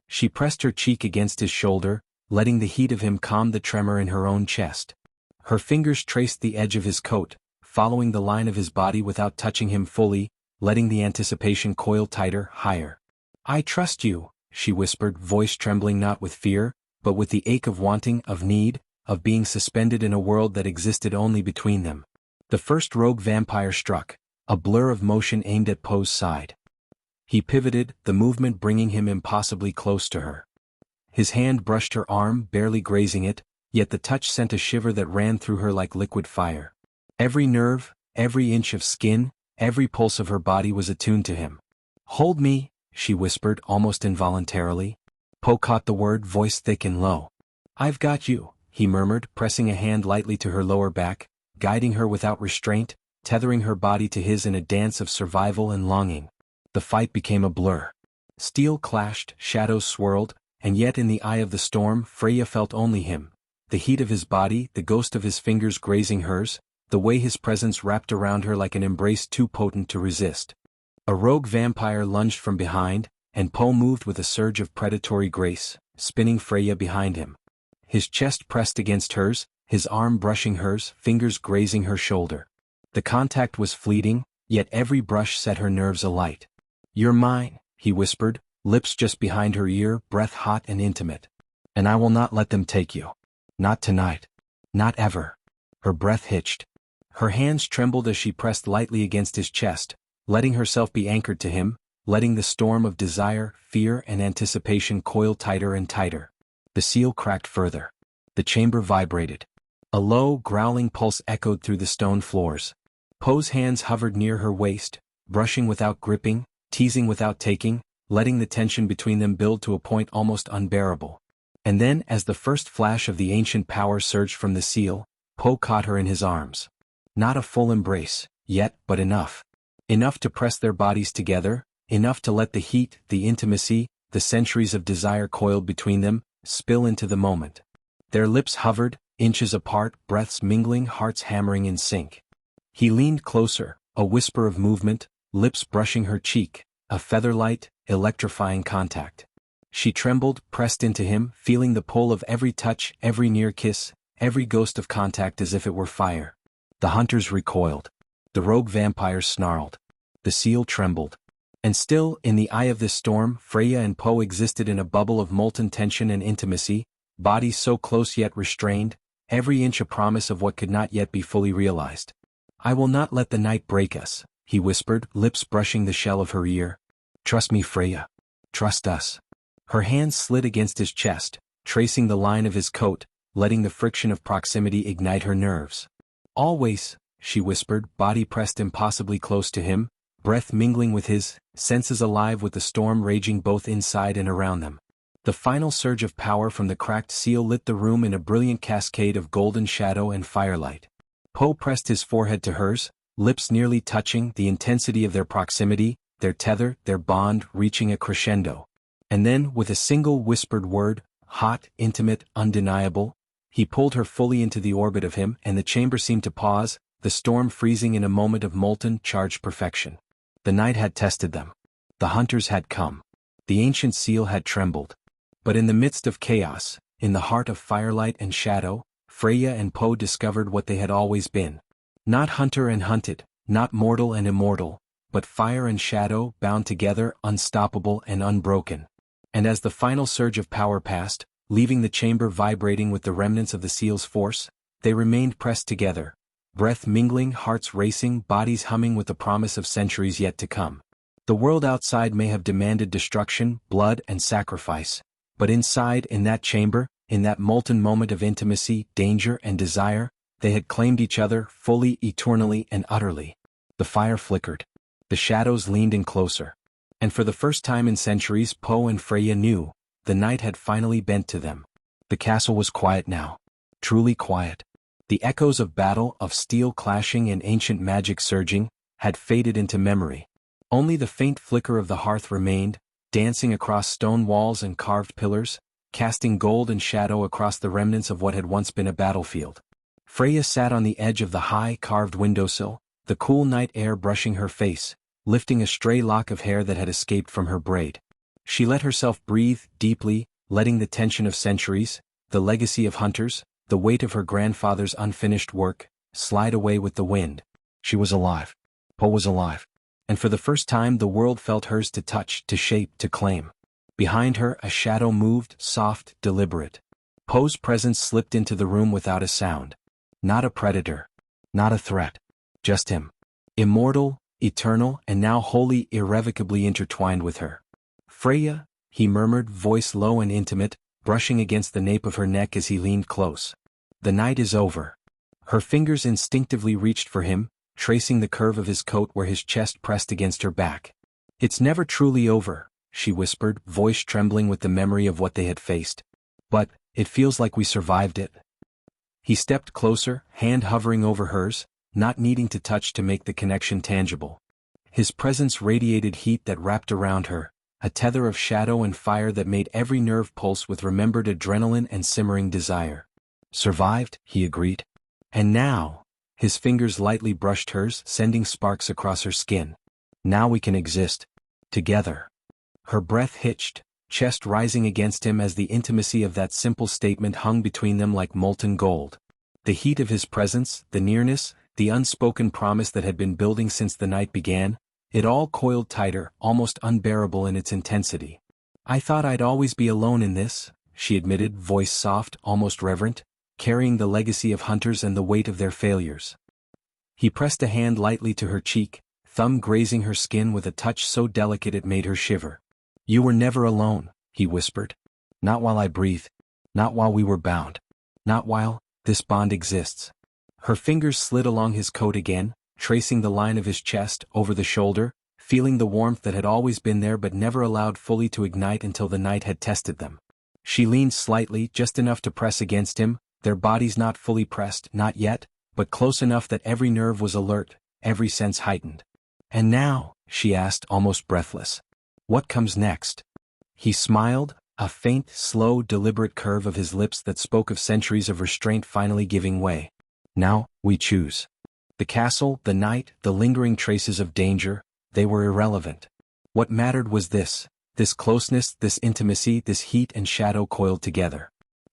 She pressed her cheek against his shoulder, letting the heat of him calm the tremor in her own chest. Her fingers traced the edge of his coat, following the line of his body without touching him fully, letting the anticipation coil tighter, higher. I trust you, she whispered, voice trembling not with fear, but with the ache of wanting, of need, of being suspended in a world that existed only between them. The first rogue vampire struck, a blur of motion aimed at Poe's side. He pivoted, the movement bringing him impossibly close to her. His hand brushed her arm, barely grazing it, yet the touch sent a shiver that ran through her like liquid fire. Every nerve, every inch of skin, every pulse of her body was attuned to him. Hold me, she whispered, almost involuntarily. Poe caught the word, voice thick and low. I've got you, he murmured, pressing a hand lightly to her lower back, guiding her without restraint, tethering her body to his in a dance of survival and longing. The fight became a blur. Steel clashed, shadows swirled, and yet in the eye of the storm, Freya felt only him. The heat of his body, the ghost of his fingers grazing hers, the way his presence wrapped around her like an embrace too potent to resist. A rogue vampire lunged from behind, and Poe moved with a surge of predatory grace, spinning Freya behind him. His chest pressed against hers, his arm brushing hers, fingers grazing her shoulder. The contact was fleeting, yet every brush set her nerves alight. You're mine, he whispered, lips just behind her ear, breath hot and intimate. And I will not let them take you. Not tonight. Not ever. Her breath hitched. Her hands trembled as she pressed lightly against his chest, letting herself be anchored to him, letting the storm of desire, fear and anticipation coil tighter and tighter. The seal cracked further. The chamber vibrated. A low, growling pulse echoed through the stone floors. Poe's hands hovered near her waist, brushing without gripping, teasing without taking, letting the tension between them build to a point almost unbearable. And then, as the first flash of the ancient power surged from the seal, Poe caught her in his arms. Not a full embrace, yet, but enough. Enough to press their bodies together, enough to let the heat, the intimacy, the centuries of desire coiled between them, spill into the moment. Their lips hovered, inches apart, breaths mingling, hearts hammering in sync. He leaned closer, a whisper of movement, lips brushing her cheek, a feather-light, electrifying contact. She trembled, pressed into him, feeling the pull of every touch, every near kiss, every ghost of contact as if it were fire. The hunters recoiled. The rogue vampires snarled. The seal trembled. And still, in the eye of this storm, Freya and Poe existed in a bubble of molten tension and intimacy, bodies so close yet restrained, every inch a promise of what could not yet be fully realized. "I will not let the night break us," he whispered, lips brushing the shell of her ear. "Trust me, Freya. Trust us." Her hands slid against his chest, tracing the line of his coat, letting the friction of proximity ignite her nerves. "Always," she whispered, body pressed impossibly close to him, breath mingling with his, senses alive with the storm raging both inside and around them. The final surge of power from the cracked seal lit the room in a brilliant cascade of golden shadow and firelight. Poe pressed his forehead to hers, lips nearly touching, the intensity of their proximity, their tether, their bond reaching a crescendo. And then, with a single whispered word, hot, intimate, undeniable, he pulled her fully into the orbit of him, and the chamber seemed to pause, the storm freezing in a moment of molten, charged perfection. The night had tested them. The hunters had come. The ancient seal had trembled. But in the midst of chaos, in the heart of firelight and shadow, Freya and Poe discovered what they had always been. Not hunter and hunted, not mortal and immortal, but fire and shadow bound together, unstoppable and unbroken. And as the final surge of power passed, leaving the chamber vibrating with the remnants of the seal's force, they remained pressed together, breath mingling, hearts racing, bodies humming with the promise of centuries yet to come. The world outside may have demanded destruction, blood, and sacrifice, but inside, in that chamber, in that molten moment of intimacy, danger, and desire, they had claimed each other, fully, eternally, and utterly. The fire flickered. The shadows leaned in closer. And for the first time in centuries, Poe and Freya knew, the night had finally bent to them. The castle was quiet now. Truly quiet. The echoes of battle, of steel clashing and ancient magic surging, had faded into memory. Only the faint flicker of the hearth remained, dancing across stone walls and carved pillars, casting gold and shadow across the remnants of what had once been a battlefield. Freya sat on the edge of the high, carved windowsill, the cool night air brushing her face, lifting a stray lock of hair that had escaped from her braid. She let herself breathe deeply, letting the tension of centuries, the legacy of hunters, the weight of her grandfather's unfinished work, slide away with the wind. She was alive. Poe was alive. And for the first time the world felt hers to touch, to shape, to claim. Behind her a shadow moved, soft, deliberate. Poe's presence slipped into the room without a sound. Not a predator. Not a threat. Just him. Immortal, eternal, and now wholly, irrevocably intertwined with her. "Freya," he murmured, voice low and intimate, brushing against the nape of her neck as he leaned close. "The night is over." Her fingers instinctively reached for him, tracing the curve of his coat where his chest pressed against her back. "It's never truly over," she whispered, voice trembling with the memory of what they had faced. "But, it feels like we survived it." He stepped closer, hand hovering over hers, not needing to touch to make the connection tangible. His presence radiated heat that wrapped around her, a tether of shadow and fire that made every nerve pulse with remembered adrenaline and simmering desire. "Survived," he agreed. "And now," his fingers lightly brushed hers, sending sparks across her skin. "Now we can exist. Together." Her breath hitched, chest rising against him as the intimacy of that simple statement hung between them like molten gold. The heat of his presence, the nearness, the unspoken promise that had been building since the night began, it all coiled tighter, almost unbearable in its intensity. "I thought I'd always be alone in this," she admitted, voice soft, almost reverent, carrying the legacy of hunters and the weight of their failures. He pressed a hand lightly to her cheek, thumb grazing her skin with a touch so delicate it made her shiver. "You were never alone," he whispered. "Not while I breathe. Not while we were bound. Not while this bond exists." Her fingers slid along his coat again, tracing the line of his chest over the shoulder, feeling the warmth that had always been there but never allowed fully to ignite until the night had tested them. She leaned slightly, just enough to press against him, their bodies not fully pressed, not yet, but close enough that every nerve was alert, every sense heightened. "And now?" she asked, almost breathless. "What comes next?" He smiled, a faint, slow, deliberate curve of his lips that spoke of centuries of restraint finally giving way. "Now, we choose." The castle, the night, the lingering traces of danger, they were irrelevant. What mattered was this closeness, this intimacy, this heat and shadow coiled together.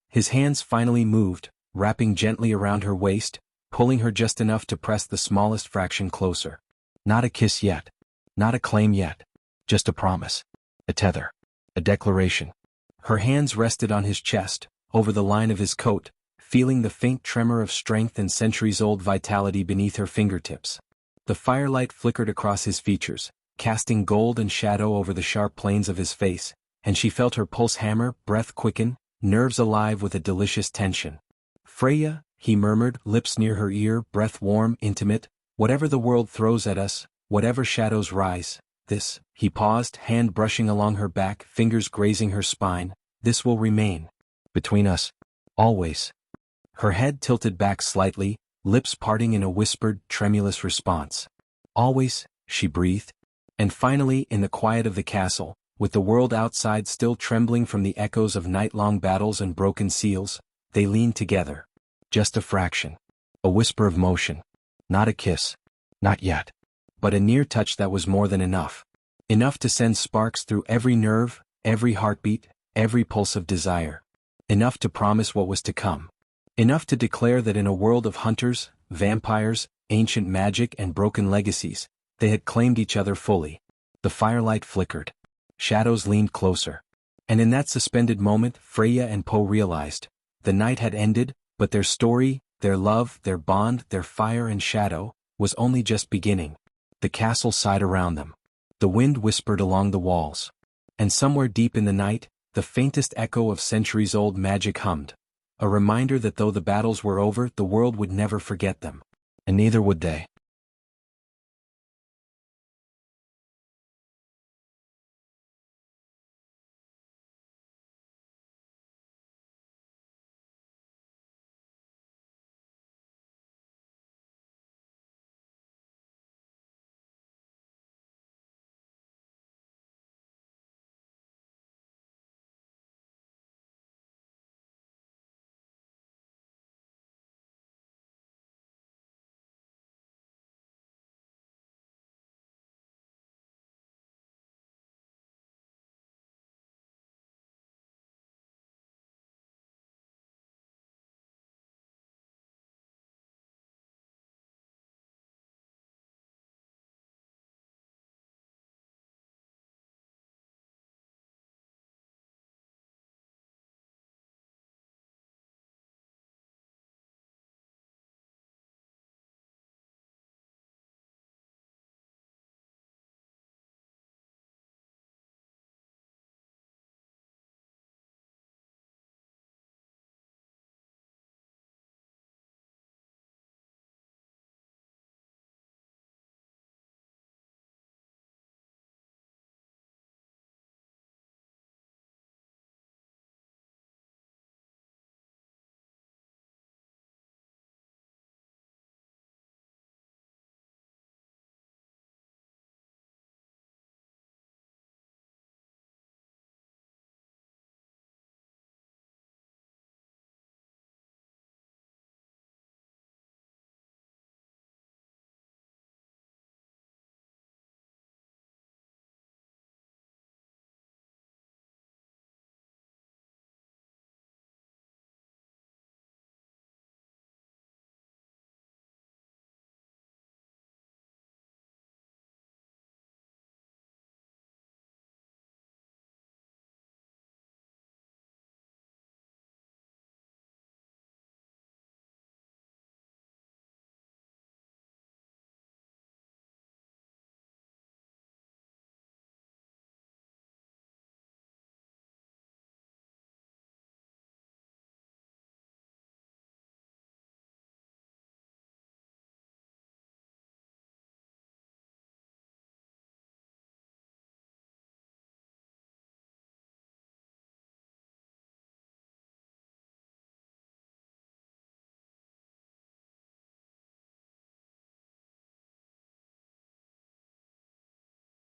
His hands finally moved, wrapping gently around her waist, pulling her just enough to press the smallest fraction closer. Not a kiss yet. Not a claim yet. Just a promise. A tether. A declaration. Her hands rested on his chest, over the line of his coat, feeling the faint tremor of strength and centuries-old vitality beneath her fingertips. The firelight flickered across his features, casting gold and shadow over the sharp planes of his face, and she felt her pulse hammer, breath quicken, nerves alive with a delicious tension. "Freya," he murmured, lips near her ear, breath warm, intimate, "whatever the world throws at us, whatever shadows rise, this," he paused, hand brushing along her back, fingers grazing her spine, "this will remain. Between us. Always." Her head tilted back slightly, lips parting in a whispered, tremulous response. "Always," she breathed. And finally, in the quiet of the castle, with the world outside still trembling from the echoes of night-long battles and broken seals, they leaned together. Just a fraction. A whisper of motion. Not a kiss. Not yet. But a near touch that was more than enough. Enough to send sparks through every nerve, every heartbeat, every pulse of desire. Enough to promise what was to come. Enough to declare that in a world of hunters, vampires, ancient magic and broken legacies, they had claimed each other fully. The firelight flickered. Shadows leaned closer. And in that suspended moment, Freya and Poe realized. The night had ended, but their story, their love, their bond, their fire and shadow, was only just beginning. The castle sighed around them. The wind whispered along the walls. And somewhere deep in the night, the faintest echo of centuries-old magic hummed. A reminder that though the battles were over, the world would never forget them. And neither would they.